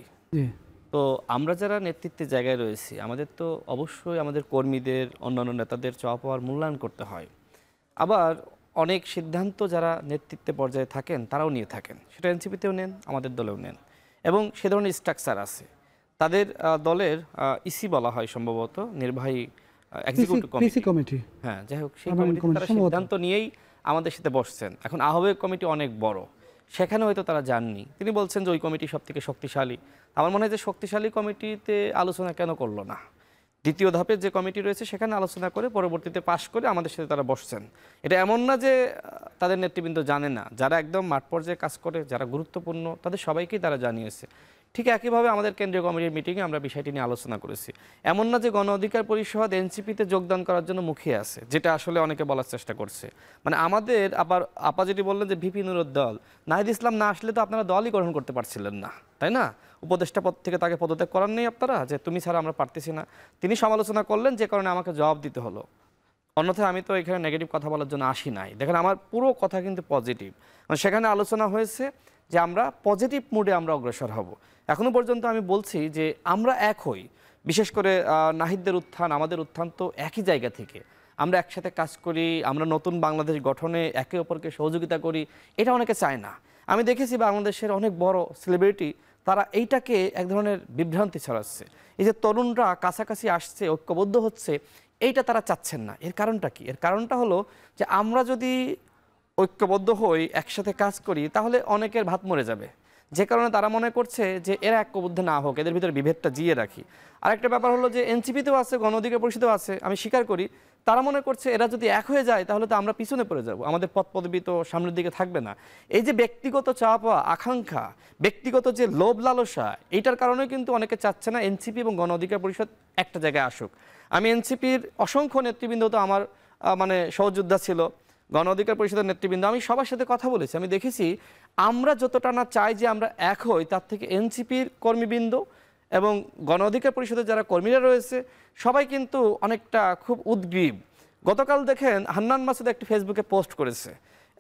তো আমরা যারা নেতৃত্বের জায়গায় রয়েছি আমাদের তো অবশ্যই আমাদের কর্মীদের, অন্যান্য নেতাদের চাওয়া পাওয়ার মূল্যায়ন করতে হয়। আবার অনেক সিদ্ধান্ত যারা নেতৃত্বে পর্যায়ে থাকেন তারাও নিয়ে থাকেন, সেটা এনসিপিতেও নেন, আমাদের দলেও নেন, এবং সে ধরনের স্ট্রাকচার আছে। তাদের দলের ইসি বলা হয় সম্ভবত, নির্বাহী এক্সিকিউটিভ কমিটি, হ্যাঁ যাই হোক, সেই কমিটি তারা সিদ্ধান্ত নিয়েই আমাদের সাথে বসছেন। এখন আহ্বায়ক কমিটি অনেক বড়, সেখানে হয়তো তারা যাননি। তিনি বলছেন যে ওই কমিটি সব থেকে শক্তিশালী। আমার মনে হয় যে শক্তিশালী কমিটিতে আলোচনা কেন করলো না, দ্বিতীয় ধাপের যে কমিটি রয়েছে সেখানে আলোচনা করে পরবর্তীতে পাশ করে আমাদের সাথে তারা বসছেন। এটা এমন না যে তাদের নেতৃবৃন্দ জানে না, যারা একদম মাঠ পর্যায়ে কাজ করে, যারা গুরুত্বপূর্ণ, তাদের সবাইকেই তারা জানিয়েছে। ঠিক একইভাবে আমাদের কেন্দ্রীয় কমিটির মিটিংয়ে আমরা বিষয়টি নিয়ে আলোচনা করেছি। এমন না যে গণ অধিকার পরিষদ এনসিপিতে যোগদান করার জন্য মুখিয়ে আছে, যেটা আসলে অনেকে বলার চেষ্টা করছে। মানে আমাদের আবার আপা যেটি বললেন যে ভিপি নুরের দল, নাহিদ ইসলাম না আসলে তো আপনারা দলই গ্রহণ করতে পারছিলেন না, তাই না? উপদেষ্টা পদ থেকে তাকে পদত্যাগ করার নেই আপনারা, যে তুমি ছাড়া আমরা পারতেছি না। তিনি সমালোচনা করলেন, যে কারণে আমাকে জবাব দিতে হলো। অন্যথায় আমি তো এখানে নেগেটিভ কথা বলার জন্য আসি নাই। দেখেন, আমার পুরো কথা কিন্তু পজিটিভ। মানে সেখানে আলোচনা হয়েছে যে আমরা পজিটিভ মুডে আমরা অগ্রসর হব। এখনো পর্যন্ত আমি বলছি যে আমরা এক হই, বিশেষ করে নাহিদদের উত্থান, আমাদের উত্থান তো একই জায়গা থেকে। আমরা একসাথে কাজ করি, আমরা নতুন বাংলাদেশ গঠনে একে অপরকে সহযোগিতা করি, এটা অনেকে চায় না। আমি দেখেছি বাংলাদেশের অনেক বড় সেলিব্রিটি তারা এইটাকে এক ধরনের বিভ্রান্তি ছড়াচ্ছে। এই যে তরুণরা কাছাকাছি আসছে, ঐক্যবদ্ধ হচ্ছে, এইটা তারা চাচ্ছেন না। এর কারণটা কি? এর কারণটা হলো যে আমরা যদি ঐক্যবদ্ধ হই, একসাথে কাজ করি, তাহলে অনেকের ভাত মরে যাবে, যে কারণে তারা মনে করছে যে এরা ঐক্যবদ্ধ না হোক, এদের ভিতরে বিভেদটা জিয়ে রাখি। আরেকটা ব্যাপার হলো যে এনসিপিতেও আছে, গণ অধিকার পরিষদেও আছে, আমি স্বীকার করি, তারা মনে করছে এরা যদি এক হয়ে যায় তাহলে তো আমরা পিছনে পড়ে যাব, আমাদের পদ পদবি তো সামনের দিকে থাকবে না। এই যে ব্যক্তিগত চাওয়া পাওয়া, আকাঙ্ক্ষা, ব্যক্তিগত যে লোভ লালসা, এইটার কারণে কিন্তু অনেকে চাচ্ছে না এনসিপি এবং গণ অধিকার পরিষদ একটা জায়গায় আসুক। আমি এনসিপির অসংখ্য নেতৃবৃন্দ তো আমার মানে সহযোদ্ধা ছিল, গণ অধিকার পরিষদের নেতৃবৃন্দ, আমি সবার সাথে কথা বলেছি। আমি দেখেছি আমরা যতটা না চাই যে আমরা এক হই, তার থেকে এনসিপির কর্মীবৃন্দ এবং গণ অধিকার পরিষদের যারা কর্মীরা রয়েছে সবাই কিন্তু অনেকটা খুব উদ্গ্রীব। গতকাল দেখেন হান্নান মাসুদ একটি ফেসবুকে পোস্ট করেছে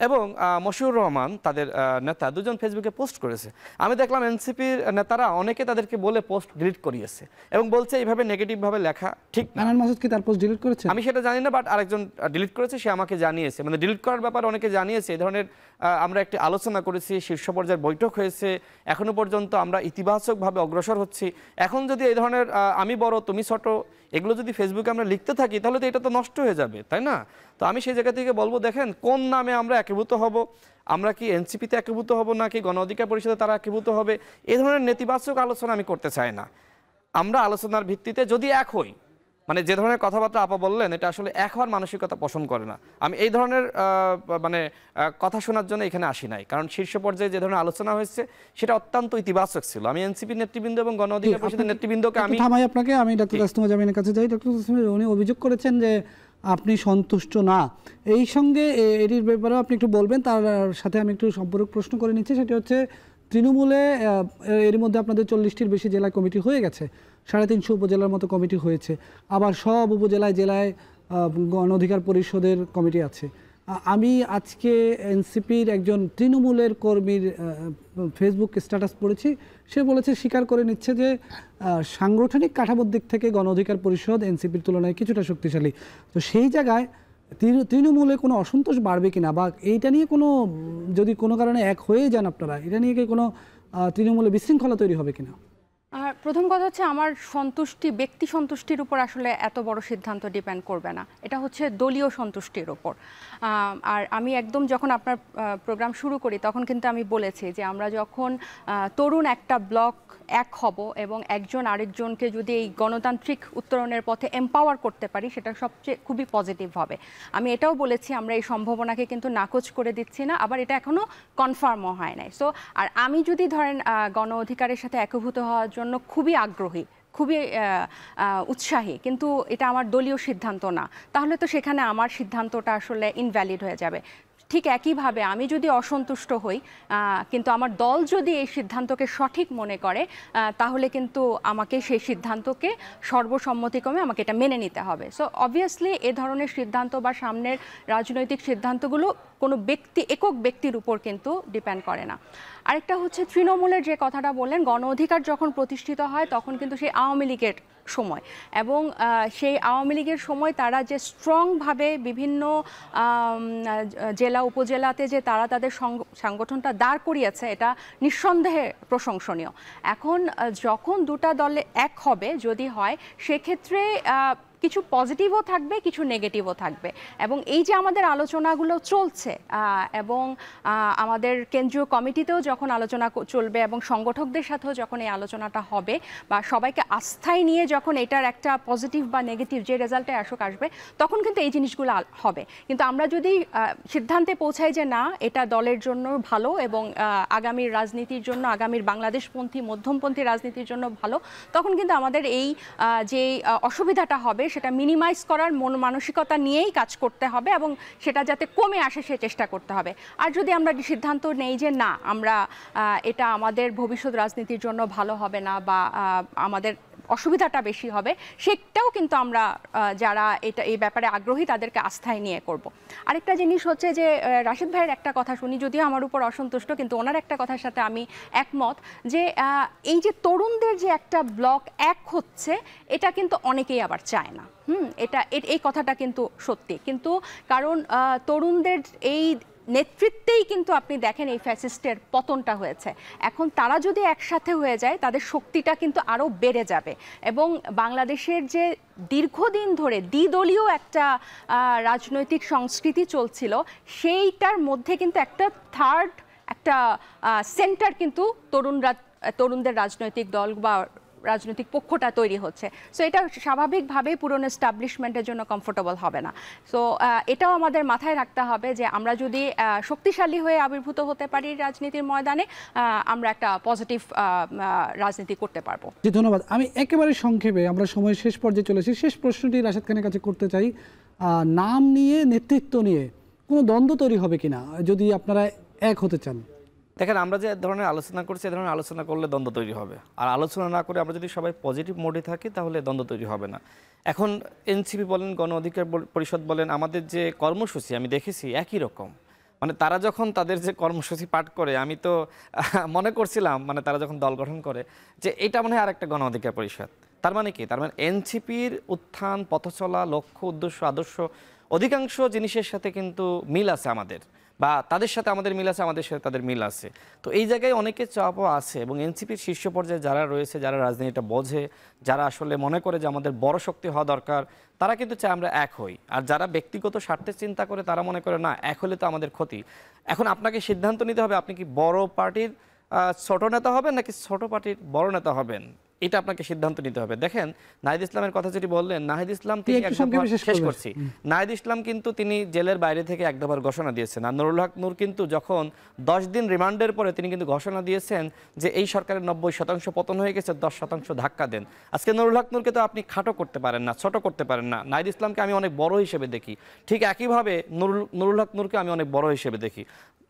এবং মশিউর রহমান তাদের নেতা দুজন ফেসবুকে পোস্ট করেছে। আমি দেখলাম এনসিপির নেতারা অনেকে তাদেরকে বলে পোস্ট ডিলিট করিয়েছে এবং বলছে এইভাবে নেগেটিভভাবে লেখা ঠিক না। হান্নান মাসুদ কি তার পোস্ট ডিলিট করেছে? আমি সেটা জানি না, বাট আরেকজন ডিলিট করেছে, সে আমাকে জানিয়েছে। মানে ডিলিট করার ব্যাপারে অনেকে জানিয়েছে। এই ধরনের আমরা একটি আলোচনা করেছি, শীর্ষ পর্যায়ের বৈঠক হয়েছে, এখনো পর্যন্ত আমরা ইতিবাচকভাবে অগ্রসর হচ্ছি। এখন যদি এই ধরনের আমি বড় তুমি ছোট এগুলো যদি ফেসবুকে আমরা লিখতে থাকি তাহলে তো এটা তো নষ্ট হয়ে যাবে, তাই না? তো আমি সেই জায়গা থেকে বলবো, দেখেন কোন নামে আমরা একীভূত হব, আমরা কি এনসিপিতে একীভূত হব নাকি গণ অধিকার পরিষদে তারা একীভূত হবে, এই ধরনের নেতিবাচক আলোচনা আমি করতে চাই না। আমরা আলোচনার ভিত্তিতে যদি এক হই, মানে যে ধরনের কথাবার্তা আপা বললেন এটা আসলে এক হওয়ার মানসিকতা পোষণ করে না। আমি এই ধরনের মানে কথা শোনার জন্য এখানে আসি নাই, কারণ শীর্ষ পর্যায়ে যে ধরনের আলোচনা হয়েছে সেটা অত্যন্ত ইতিবাচক ছিল। আমি এনসিপি নেতৃবৃন্দ এবং গণ অধিকার পরিষদের নেতৃবৃন্দকে আমি থামাই আপনাকে, আমি ডক্টর কাস্তুমা জামিনের কাছে যাই। ডক্টর কাস্তুমা, উনি অভিযোগ করেছেন যে আপনি সন্তুষ্ট না, এই সঙ্গে এটির ব্যাপারেও আপনি একটু বলবেন। তার সাথে আমি একটু সম্পর্ক প্রশ্ন করে নিচ্ছি, সেটি হচ্ছে তৃণমূলে এর মধ্যে আপনাদের 40টির বেশি জেলা কমিটি হয়ে গেছে, 350 উপজেলার মতো কমিটি হয়েছে, আবার সব উপজেলায় জেলায় গণ অধিকার পরিষদের কমিটি আছে। আমি আজকে এনসিপির একজন তৃণমূলের কর্মীর ফেসবুক স্ট্যাটাস পড়েছি, সে বলেছে, স্বীকার করে নিচ্ছে যে সাংগঠনিক কাঠামোর দিক থেকে গণ অধিকার পরিষদ এনসিপির তুলনায় কিছুটা শক্তিশালী। তো সেই জায়গায় তৃণমূলে কোনো অসন্তোষ বাড়বে কিনা, বা এইটা নিয়ে কোনো, যদি কোনো কারণে এক হয়ে যান আপনারা, এটা নিয়ে কি কোনো তৃণমূলে বিশৃঙ্খলা তৈরি হবে কিনা? আর প্রথম কথা হচ্ছে, আমার সন্তুষ্টি, ব্যক্তি সন্তুষ্টির উপর আসলে এত বড় সিদ্ধান্ত ডিপেন্ড করবে না, এটা হচ্ছে দলীয় সন্তুষ্টির উপর। আর আমি একদম যখন আপনার প্রোগ্রাম শুরু করি তখন কিন্তু আমি বলেছি যে আমরা যখন তরুণ একটা ব্লক এক হব এবং একজন আরেকজনকে যদি এই গণতান্ত্রিক উত্তরণের পথে এম্পাওয়ার করতে পারি, সেটা সবচেয়ে খুবই পজিটিভ হবে। আমি এটাও বলেছি আমরা এই সম্ভাবনাকে কিন্তু নাকচ করে দিচ্ছি না, আবার এটা এখনও কনফার্মও হয় নাই। সো আর আমি যদি ধরেন গণ অধিকারের সাথে একীভূত হওয়ার জন্য খুবই আগ্রহী, খুবই উৎসাহী, কিন্তু এটা আমার দলীয় সিদ্ধান্ত না, তাহলে তো সেখানে আমার সিদ্ধান্তটা আসলে ইনভ্যালিড হয়ে যাবে। ঠিক একইভাবে আমি যদি অসন্তুষ্ট হই, কিন্তু আমার দল যদি এই সিদ্ধান্তকে সঠিক মনে করে, তাহলে কিন্তু আমাকে সেই সিদ্ধান্তকে সর্বসম্মতিক্রমে আমাকে এটা মেনে নিতে হবে। সো অবভিয়াসলি এ ধরনের সিদ্ধান্ত বা সামনের রাজনৈতিক সিদ্ধান্তগুলো কোনো একক ব্যক্তির উপর কিন্তু ডিপেন্ড করে না। আরেকটা হচ্ছে তৃণমূলের যে কথাটা বললেন, গণ অধিকার যখন প্রতিষ্ঠিত হয় তখন কিন্তু সেই আওয়ামী লীগের সময়, এবং সেই আওয়ামী লীগের সময় তারা যে স্ট্রংভাবে বিভিন্ন জেলা উপজেলাতে যে তারা তাদের সংগঠনটা দাঁড় করিয়েছে, এটা নিঃসন্দেহে প্রশংসনীয়। এখন যখন দুটা দলে এক হবে, যদি হয়, সেক্ষেত্রে কিছু পজিটিভও থাকবে, কিছু নেগেটিভও থাকবে। এবং এই যে আমাদের আলোচনাগুলো চলছে, এবং আমাদের কেন্দ্রীয় কমিটিতেও যখন আলোচনা চলবে এবং সংগঠকদের সাথেও যখন এই আলোচনাটা হবে, বা সবাইকে আস্থায় নিয়ে যখন এটার একটা পজিটিভ বা নেগেটিভ যে রেজাল্টে আসবে, তখন কিন্তু এই জিনিসগুলো হবে। কিন্তু আমরা যদি সিদ্ধান্তে পৌঁছাই যে না, এটা দলের জন্য ভালো এবং আগামীর রাজনীতির জন্য, আগামীর বাংলাদেশপন্থী মধ্যমপন্থী রাজনীতির জন্য ভালো, তখন কিন্তু আমাদের এই যে অসুবিধাটা হবে সেটা মিনিমাইজ করার মন মানসিকতা নিয়েই কাজ করতে হবে, এবং সেটা যাতে কমে আসে সে চেষ্টা করতে হবে। আর যদি আমরা সিদ্ধান্ত নেই যে না, আমরা এটা আমাদের ভবিষ্যৎ রাজনীতির জন্য ভালো হবে না, বা আমাদের অসুবিধাটা বেশি হবে, সেটাও কিন্তু আমরা যারা এই ব্যাপারে আগ্রহী তাদেরকে আস্থায় নিয়ে করব। আরেকটা জিনিস হচ্ছে যে রাশিদ ভাইয়ের একটা কথা শুনি, যদিও আমার উপর অসন্তুষ্ট, কিন্তু ওনার একটা কথার সাথে আমি একমত, যে এই যে তরুণদের যে একটা ব্লক এক হচ্ছে, এটা কিন্তু অনেকেই আবার চায় না। এই কথাটা কিন্তু সত্যি, কিন্তু কারণ তরুণদের এই নেতৃত্বেই কিন্তু আপনি দেখেন এই ফ্যাসিস্টের পতনটা হয়েছে। এখন তারা যদি একসাথে হয়ে যায়, তাদের শক্তিটা কিন্তু আরও বেড়ে যাবে, এবং বাংলাদেশের যে দীর্ঘদিন ধরে দ্বিদলীয় একটা রাজনৈতিক সংস্কৃতি চলছিল, সেইটার মধ্যে কিন্তু একটা থার্ড একটা সেন্টার কিন্তু তরুণদের রাজনৈতিক দল বা রাজনৈতিক পক্ষটা তৈরি হচ্ছে। সো এটা স্বাভাবিকভাবেই পুরনো এস্টাবলিশমেন্টের জন্য কমফোর্টেবল হবে না। সো এটাও আমাদের মাথায় রাখতে হবে যে আমরা যদি শক্তিশালী হয়ে আবির্ভূত হতে পারি রাজনীতির ময়দানে, আমরা একটা পজিটিভ রাজনীতি করতে পারবো। জি, ধন্যবাদ। আমি একেবারে সংক্ষেপে, আমরা সময়ের শেষ পর্যায়ে চলেছি, শেষ প্রশ্নটি রাশেদ খানের কাছে করতে চাই। নাম নিয়ে, নেতৃত্ব নিয়ে কোনো দ্বন্দ্ব তৈরি হবে কিনা যদি আপনারা এক হতে চান? দেখেন, আমরা যে ধরনের আলোচনা করছি, এ ধরনের আলোচনা করলে দ্বন্দ্ব তৈরি হবে। আর আলোচনা না করে আমরা যদি সবাই পজিটিভ মোডে থাকি, তাহলে দ্বন্দ্ব তৈরি হবে না। এখন এনসিপি বলেন, গণ অধিকার পরিষদ বলেন, আমাদের যে কর্মসূচি আমি দেখেছি একই রকম। মানে তারা যখন তাদের যে কর্মসূচি পাঠ করে, আমি তো মনে করছিলাম, মানে তারা যখন দল গঠন করে, যে এটা মনে হয় আর একটা গণ অধিকার পরিষদ। তার মানে কি? তার মানে এনসিপির উত্থান, পথচলা, লক্ষ্য, উদ্দেশ্য, আদর্শ, অধিকাংশ জিনিসের সাথে কিন্তু মিল আছে আমাদের, বা তাদের সাথে আমাদের মিল আছে, আমাদের সাথে তাদের মিল আছে। তো এই জায়গায় অনেকে চাপও আছে, এবং এনসিপির শীর্ষ পর্যায়ে যারা রয়েছে, যারা রাজনীতিটা বোঝে, যারা আসলে মনে করে যে আমাদের বড় শক্তি হওয়া দরকার, তারা কিন্তু চায় আমরা এক হই। আর যারা ব্যক্তিগত স্বার্থে চিন্তা করে, তারা মনে করে না, এক হলে তো আমাদের ক্ষতি। এখন আপনাকে সিদ্ধান্ত নিতে হবে, আপনি কি বড় পার্টির ছোট নেতা হবেন, নাকি ছোট পার্টির বড় নেতা হবেন, এটা আপনাকে সিদ্ধান্ত নিতে হবে। দেখেন, নাহিদ ইসলামের কথা যেটি বললেন, নাহিদ ইসলাম তিনি শেষ করছি, নাহিদ ইসলাম কিন্তু তিনি জেলের বাইরে থেকে এক দফার ঘোষণা দিয়েছেন। আর নুরুল হক নূর কিন্তু যখন 10 দিন রিমান্ডের পরে তিনি কিন্তু ঘোষণা দিয়েছেন যে এই সরকারের 90% পতন হয়ে গেছে, 10% ধাক্কা দেন। আজকে নুরুল হক নূরকে তো আপনি খাটো করতে পারেন না, ছোট করতে পারেন না। নাহিদ ইসলামকে আমি অনেক বড় হিসেবে দেখি, ঠিক একইভাবে নুরুল হক নূরকে আমি অনেক বড় হিসেবে দেখি।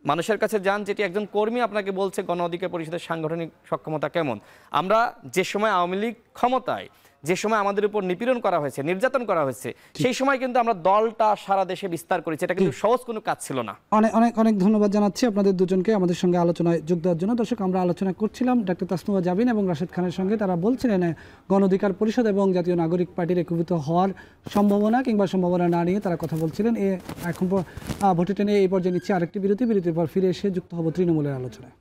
মানুষের কাছে যান, যেটি একজন কর্মী আপনাকে বলছে গণ অধিকার পরিষদের সাংগঠনিক সক্ষমতা কেমন। আমরা যে সময় আওয়ামী লীগ ক্ষমতায়, যে সময় আমাদের উপর নিপীড়ন করা হয়েছে, নির্যাতন করা হয়েছে, সেই সময় কিন্তু আমরা দলটা সারা দেশে বিস্তার করেছি। এটা কিন্তু সহজ কোনো কাজ ছিল না। অনেক অনেক অনেক ধন্যবাদ জানাচ্ছি আপনাদের দুজনকে আমাদের সঙ্গে আলোচনায় যোগ দেওয়ার জন্য। দর্শক, আমরা আলোচনা করছিলাম ডাক্তার তাসনুভা জাবিন এবং রাশেদ খানের সঙ্গে। তারা বলছিলেন গণ অধিকার পরিষদ এবং জাতীয় নাগরিক পার্টির একীভূত হওয়ার সম্ভাবনা কিংবা সম্ভাবনা না নিয়ে তারা কথা বলছিলেন। এখন ভোটে টেনে এই পর্যায়ে নিচ্ছে আরেকটি বিরতির পর ফিরে এসে যুক্ত হব তৃণমূলের আলোচনায়।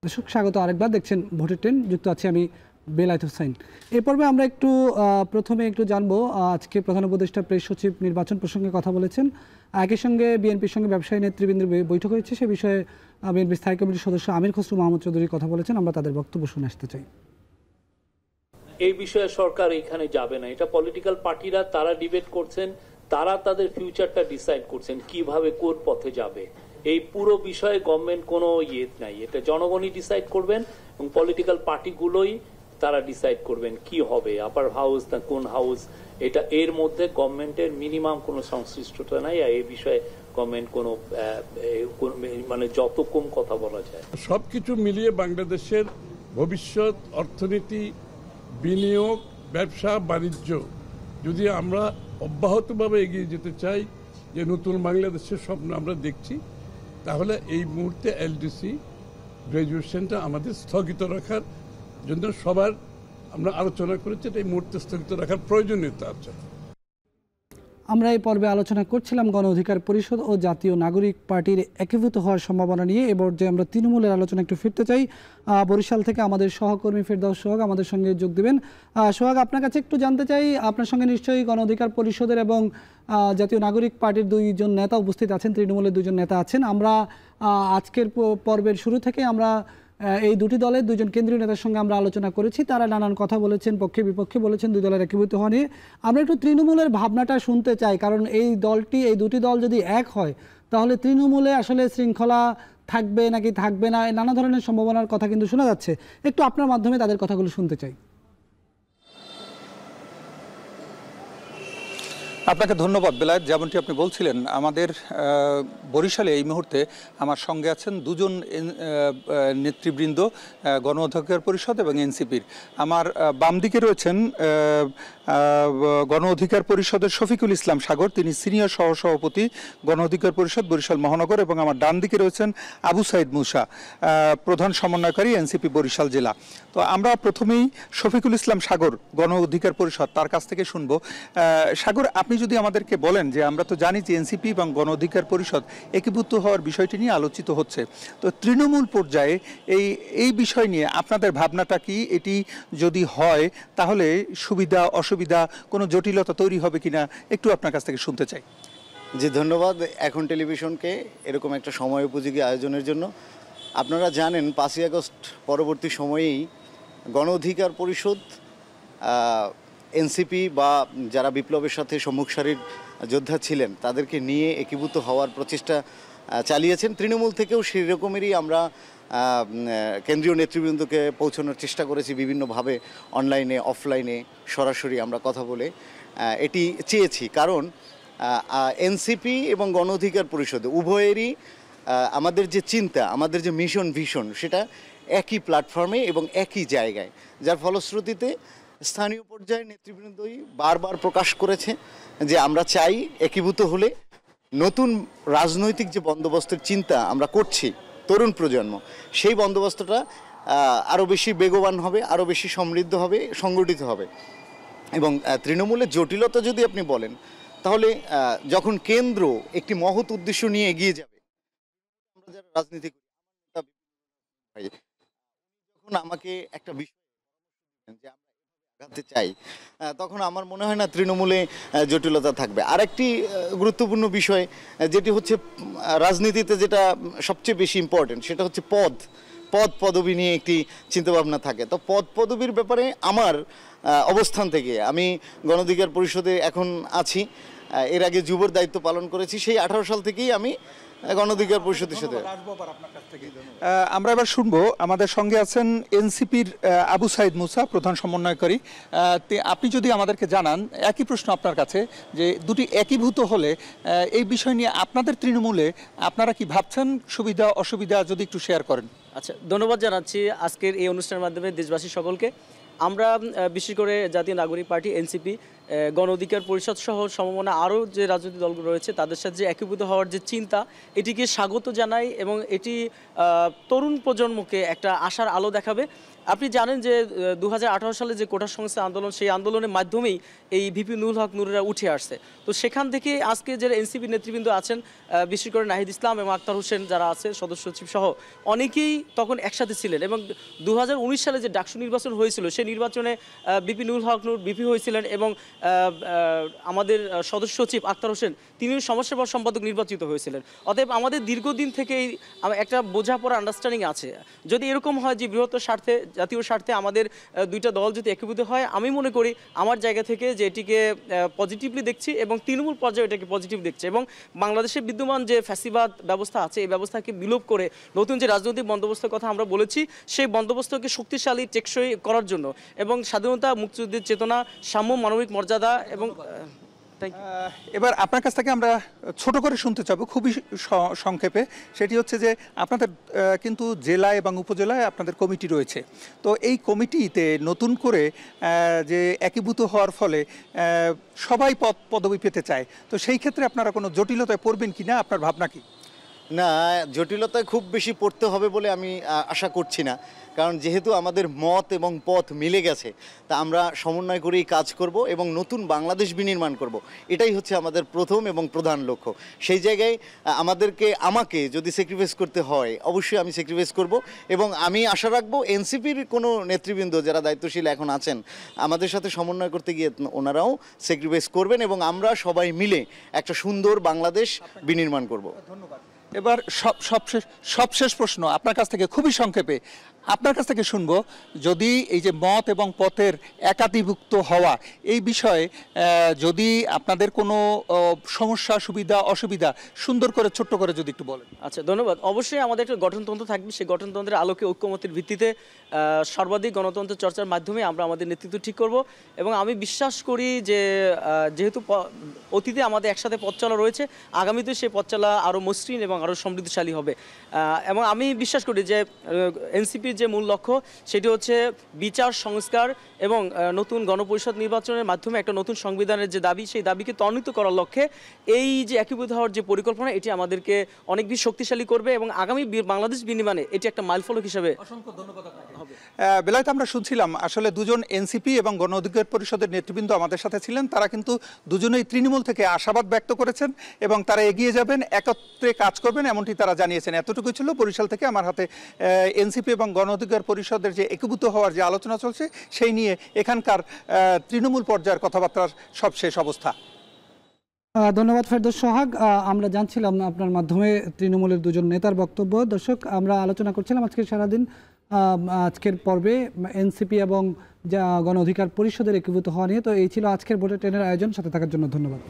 দর্শক, স্বাগত আরেকবার। দেখছেন ভোটের ট্রেন, যুক্ত আছে আমি বেলায়েত হোসেন। এই পর্বে আমরা প্রথমে একটু জানবো, আজকে প্রধান উপদেষ্টা প্রেস সচিব নির্বাচন প্রসঙ্গে কথা বলেছেন। একই সঙ্গে বিএনপির সঙ্গে ব্যবসায়ী নেতৃবৃন্দের বৈঠক হয়েছে। সে বিষয়ে বিএনপি স্থায়ী কমিটির সদস্য আমির খসরু মাহমুদ চৌধুরী কথা বলেছেন। আমরা তাদের বক্তব্য শুনে আসতে চাই। এই বিষয়ে সরকার এখানে যাবে না, এটা পলিটিক্যাল পার্টিরা তারা ডিবেট করছেন, তারা তাদের ফিউচারটা ডিসাইড করছেন কিভাবে কোন পথে যাবে। এই পুরো বিষয়ে গভর্নমেন্ট কোনো নাই, এটা জনগণই ডিসাইড করবেন এবং পলিটিক্যাল পার্টিগুলোই তারা ডিসাইড করবেন কি হবে, আপার হাউস না কোন হাউস। এটা এর মধ্যে গভর্নমেন্টের মিনিমাম কোনো সংশ্লিষ্টতা নাই। আর এই বিষয়ে গভর্নমেন্ট কোনো মানে যত কম কথা বলা যায়। সবকিছু মিলিয়ে বাংলাদেশের ভবিষ্যৎ, অর্থনীতি, বিনিয়োগ, ব্যবসা বাণিজ্য যদি আমরা অব্যাহতভাবে এগিয়ে যেতে চাই, যে নতুন বাংলাদেশের স্বপ্ন আমরা দেখছি, তাহলে এই মুহূর্তে এলডিসি গ্র্যাজুয়েশনটা আমাদের স্থগিত রাখার জন্য সবার আমরা আলোচনা করেছি। এই মুহূর্তে স্থগিত রাখার প্রয়োজনীয়তা আছে। আমরা এই পর্বে আলোচনা করছিলাম গণ অধিকার পরিষদ ও জাতীয় নাগরিক পার্টির একীভূত হওয়ার সম্ভাবনা নিয়ে। এবার যে আমরা তৃণমূলের আলোচনা একটু ফিরতে চাই। বরিশাল থেকে আমাদের সহকর্মী ফেরদাউস সোহাগ আমাদের সঙ্গে যোগ দেবেন। সোহাগ, আপনার কাছে একটু জানতে চাই, আপনার সঙ্গে নিশ্চয়ই গণ অধিকার পরিষদের এবং জাতীয় নাগরিক পার্টির দুইজন নেতা উপস্থিত আছেন, তৃণমূলের দুজন নেতা আছেন। আমরা আজকের পর্বের শুরু থেকে আমরা এই দুটি দলের দুজন কেন্দ্রীয় নেতার সঙ্গে আমরা আলোচনা করেছি। তারা নানান কথা বলেছেন, পক্ষে বিপক্ষে বলেছেন দুই দলের একীভূত হওয়া নিয়ে। আমরা একটু তৃণমূলের ভাবনাটা শুনতে চাই, কারণ এই দুটি দল যদি এক হয় তাহলে তৃণমূলে আসলে শৃঙ্খলা থাকবে নাকি থাকবে না, নানা ধরনের সম্ভাবনার কথা কিন্তু শোনা যাচ্ছে। একটু আপনার মাধ্যমে তাদের কথাগুলো শুনতে চাই। আপনাকে ধন্যবাদ বেলায়েত। যেমনটি আপনি বলছিলেন, আমাদের বরিশালে এই মুহূর্তে আমার সঙ্গে আছেন দুজন নেতৃবৃন্দ গণ অধিকার পরিষদ এবং এনসিপির। আমার বাম দিকে রয়েছেন গণ অধিকার পরিষদের শফিকুল ইসলাম সাগর, তিনি সিনিয়র সহসভাপতি গণ অধিকার পরিষদ বরিশাল মহানগর, এবং আমার ডান দিকে রয়েছেন আবু সাইদ মুসা, প্রধান সমন্বয়কারী এনসিপি বরিশাল জেলা। তো আমরা প্রথমেই শফিকুল ইসলাম সাগর গণ অধিকার পরিষদ, তার কাছ থেকে শুনবো। সাগর, আপনি যদি আমাদেরকে বলেন যে আমরা তো জানি যে এনসিপি এবং গণ অধিকার পরিষদ একীভূত হওয়ার বিষয়টি নিয়ে আলোচিত হচ্ছে, তো তৃণমূল পর্যায়ে এই বিষয় নিয়ে আপনাদের ভাবনাটা কি? এটি যদি হয় তাহলে সুবিধা অসুবিধা কোনো জটিলতা তৈরি হবে কিনা একটু আপনার কাছ থেকে শুনতে চাই। জি, ধন্যবাদ এখন টেলিভিশনকে এরকম একটা সময় উপযোগী আয়োজনের জন্য। আপনারা জানেন 5ই আগস্ট পরবর্তী সময়েই গণ অধিকার পরিষদ এনসিপি বা যারা বিপ্লবের সাথে সম্মুখ সারির যোদ্ধা ছিলেন তাদেরকে নিয়ে একীভূত হওয়ার প্রচেষ্টা চালিয়েছেন। তৃণমূল থেকেও সেই রকমেরই আমরা কেন্দ্রীয় নেতৃবৃন্দকে পৌঁছানোর চেষ্টা করেছি বিভিন্নভাবে, অনলাইনে অফলাইনে সরাসরি আমরা কথা বলে এটি চেয়েছি। কারণ এনসিপি এবং গণ অধিকার পরিষদ উভয়েরই আমাদের যে চিন্তা, আমাদের যে মিশন ভিশন, সেটা একই প্ল্যাটফর্মে এবং একই জায়গায়, যার ফলশ্রুতিতে স্থানীয় পর্যায়ে নেতৃবৃন্দই বারবার প্রকাশ করেছে যে আমরা চাই একীভূত হলে নতুন রাজনৈতিক যে বন্দোবস্তের চিন্তা আমরা করছি তরুণ প্রজন্ম, সেই বন্দোবস্তটা আরও বেশি বেগবান হবে, আরও বেশি সমৃদ্ধ হবে, সংগঠিত হবে। এবং তৃণমূলের জটিলতা যদি আপনি বলেন, তাহলে যখন কেন্দ্র একটি মহৎ উদ্দেশ্য নিয়ে এগিয়ে যাবে, আমরা যারা রাজনীতি করি, যখন আমাকে একটা বিষয় যে আমরা আগাতে চাই, তখন আমার মনে হয় না তৃণমূলে জটিলতা থাকবে। আরেকটি গুরুত্বপূর্ণ বিষয় যেটি হচ্ছে রাজনীতিতে যেটা সবচেয়ে বেশি ইম্পর্টেন্ট, সেটা হচ্ছে পদ পদবি নিয়ে একটি চিন্তাভাবনা থাকে। তো পদ পদবির ব্যাপারে আমার অবস্থান থেকে, আমি গণ অধিকার পরিষদে এখন আছি, এর আগে যুবর দায়িত্ব পালন করেছি, সেই 18 সাল থেকেই আমি গণ অধিকার পরিষদের সাথে। আমরা এবার শুনবো, আমাদের সঙ্গে আছেন এনসিপির আবু সাইদ মুসা, প্রধান সমন্বয়কারী। আপনি যদি আমাদেরকে জানান, একই প্রশ্ন আপনার কাছে, যে দুটি একীভূত হলে এই বিষয় নিয়ে আপনাদের তৃণমূলে আপনারা কি ভাবছেন, সুবিধা অসুবিধা যদি একটু শেয়ার করেন। আচ্ছা, ধন্যবাদ জানাচ্ছি আজকের এই অনুষ্ঠানের মাধ্যমে দেশবাসী সকলকে। আমরা বিশেষ করে জাতীয় নাগরিক পার্টি এনসিপি, গণ অধিকার পরিষদ সহ সমমনা আরও যে রাজনৈতিক দলগুলো রয়েছে তাদের সাথে যে একীভূত হওয়ার যে চিন্তা, এটিকে স্বাগত জানাই এবং এটি তরুণ প্রজন্মকে একটা আশার আলো দেখাবে। আপনি জানেন যে 2018 সালে যে কোটা সংস্কার আন্দোলন, সেই আন্দোলনের মাধ্যমেই এই ভিপি নুরুল হক নুরেরা উঠে আসছে। তো সেখান থেকে আজকে যারা এনসিপি নেতৃবৃন্দ আছেন, বিশেষ করে নাহিদ ইসলাম এবং আক্তার হোসেন যারা আছে সদস্য সচিব সহ, অনেকেই তখন একসাথে ছিলেন এবং 2019 সালে যে ডাকসু নির্বাচন হয়েছিল সেই নির্বাচনে ভিপি নুরুল হক নূর ভিপি হয়েছিলেন এবং আমাদের সদস্য সচিব আক্তার হোসেন তিনি সমস্যাপর সম্পাদক নির্বাচিত হয়েছিলেন। অতএব আমাদের দীর্ঘদিন থেকেই একটা বোঝাপড়া আন্ডারস্ট্যান্ডিং আছে। যদি এরকম হয় যে বৃহত্তর স্বার্থে, জাতীয় স্বার্থে আমাদের দুইটা দল যদি একীভূত হয়, আমি মনে করি আমার জায়গা থেকে যে এটিকে পজিটিভলি দেখছি এবং তৃণমূল পর্যায়ে এটাকে পজিটিভ দেখছে এবং বাংলাদেশে বিদ্যমান যে ফ্যাসিবাদ ব্যবস্থা আছে এই ব্যবস্থাকে বিলোপ করে নতুন যে রাজনৈতিক বন্দোবস্তের কথা আমরা বলেছি সেই বন্দোবস্তকে শক্তিশালী টেকসই করার জন্য এবং স্বাধীনতা, মুক্তিযুদ্ধের চেতনা, সাম্য, মানবিক মর্যাদা এবং এবার আপনার কাছ থেকে আমরা ছোট করে শুনতে চাবো, খুবই সংক্ষেপে। সেটি হচ্ছে যে আপনাদের কিন্তু জেলা এবং উপজেলায় আপনাদের কমিটি রয়েছে। তো এই কমিটিতে নতুন করে যে একীভূত হওয়ার ফলে সবাই পদবি পেতে চায়, তো সেই ক্ষেত্রে আপনারা কোনো জটিলতায় পড়বেন কি না, আপনার ভাবনা কি? না, জটিলতায় খুব বেশি পড়তে হবে বলে আমি আশা করছি না, কারণ যেহেতু আমাদের মত এবং পথ মিলে গেছে, তা আমরা সমন্বয় করেই কাজ করব এবং নতুন বাংলাদেশ বিনির্মাণ করব। এটাই হচ্ছে আমাদের প্রথম এবং প্রধান লক্ষ্য। সেই জায়গায় আমাকে যদি স্যাক্রিফাইস করতে হয়, অবশ্যই আমি স্যাক্রিফাইস করব এবং আমি আশা রাখবো এনসিপির কোনো নেতৃবৃন্দ যারা দায়িত্বশীল এখন আছেন, আমাদের সাথে সমন্বয় করতে গিয়ে ওনারাও স্যাক্রিফাইস করবেন এবং আমরা সবাই মিলে একটা সুন্দর বাংলাদেশ বিনির্মাণ করব। ধন্যবাদ। এবার সবশেষ প্রশ্ন আপনার কাছ থেকে, খুবই সংক্ষেপে আপনার কাছ থেকে শুনবো, যদি এই যে মত এবং পথের একাধিভুক্ত হওয়া এই বিষয়ে যদি আপনাদের কোনো সমস্যা, সুবিধা অসুবিধা সুন্দর করে ছোট্ট করে যদি একটু বলেন। আচ্ছা, ধন্যবাদ। অবশ্যই আমাদের একটা গঠনতন্ত্র থাকবে, সেই গঠনতন্ত্রের আলোকে ঐক্যমতের ভিত্তিতে সর্বাধিক গণতন্ত্র চর্চার মাধ্যমে আমরা আমাদের নেতৃত্ব ঠিক করব এবং আমি বিশ্বাস করি যে যেহেতু অতীতে আমাদের একসাথে পথ চলা রয়েছে, আগামীতে সেই পথ চলা আরও মসৃণ এবং আরও সমৃদ্ধশালী হবে এবং আমি বিশ্বাস করি যে এনসিপির যে মূল লক্ষ্য সেটি হচ্ছে বিচার, সংস্কার এবং নতুন গণপরিষদ নির্বাচনের মাধ্যমে একটা নতুন সংবিধানের যে দাবি, সেই দাবিকে ত্বরান্বিত করার লক্ষ্যে এই যে একীভূত হওয়ার যে পরিকল্পনা, এটি আমাদেরকে অনেক বেশি শক্তিশালী করবে এবং আগামী বাংলাদেশ বিনির্মাণে এটি একটা মাইলফলক হিসেবে। অসংখ্য ধন্যবাদ হবে। বেলায়েত, আমরা শুনছিলাম আসলে দুজন এনসিপি এবং গণ অধিকার পরিষদের নেতৃবৃন্দ আমাদের সাথে ছিলেন। তারা কিন্তু দুজনেই তৃণমূল থেকে আশাবাদ ব্যক্ত করেছেন এবং তারা এগিয়ে যাবেন, একত্রে কাজ করবেন, এমনটি তারা জানিয়েছেন। এতটুকু ছিল বরিশাল থেকে আমার হাতে এনসিপি এবং গণ অধিকার পরিষদের যে একীভূত হওয়ার যে আলোচনা চলছে সেই নিয়ে এখানকার তৃণমূল পর্যায়ের কথাবার্তার সবশেষ অবস্থা। ধন্যবাদ ফেরদৌস সোহাগ। আমরা জানছিলাম আপনার মাধ্যমে তৃণমূলের দুজন নেতার বক্তব্য। দর্শক, আমরা আলোচনা করছিলাম আজকের পর্বে এনসিপি এবং গণ অধিকার পরিষদের একীভূত হওয়া নিয়ে। তো এই ছিল আজকের বুলেটিনের আয়োজন। সাথে থাকার জন্য ধন্যবাদ।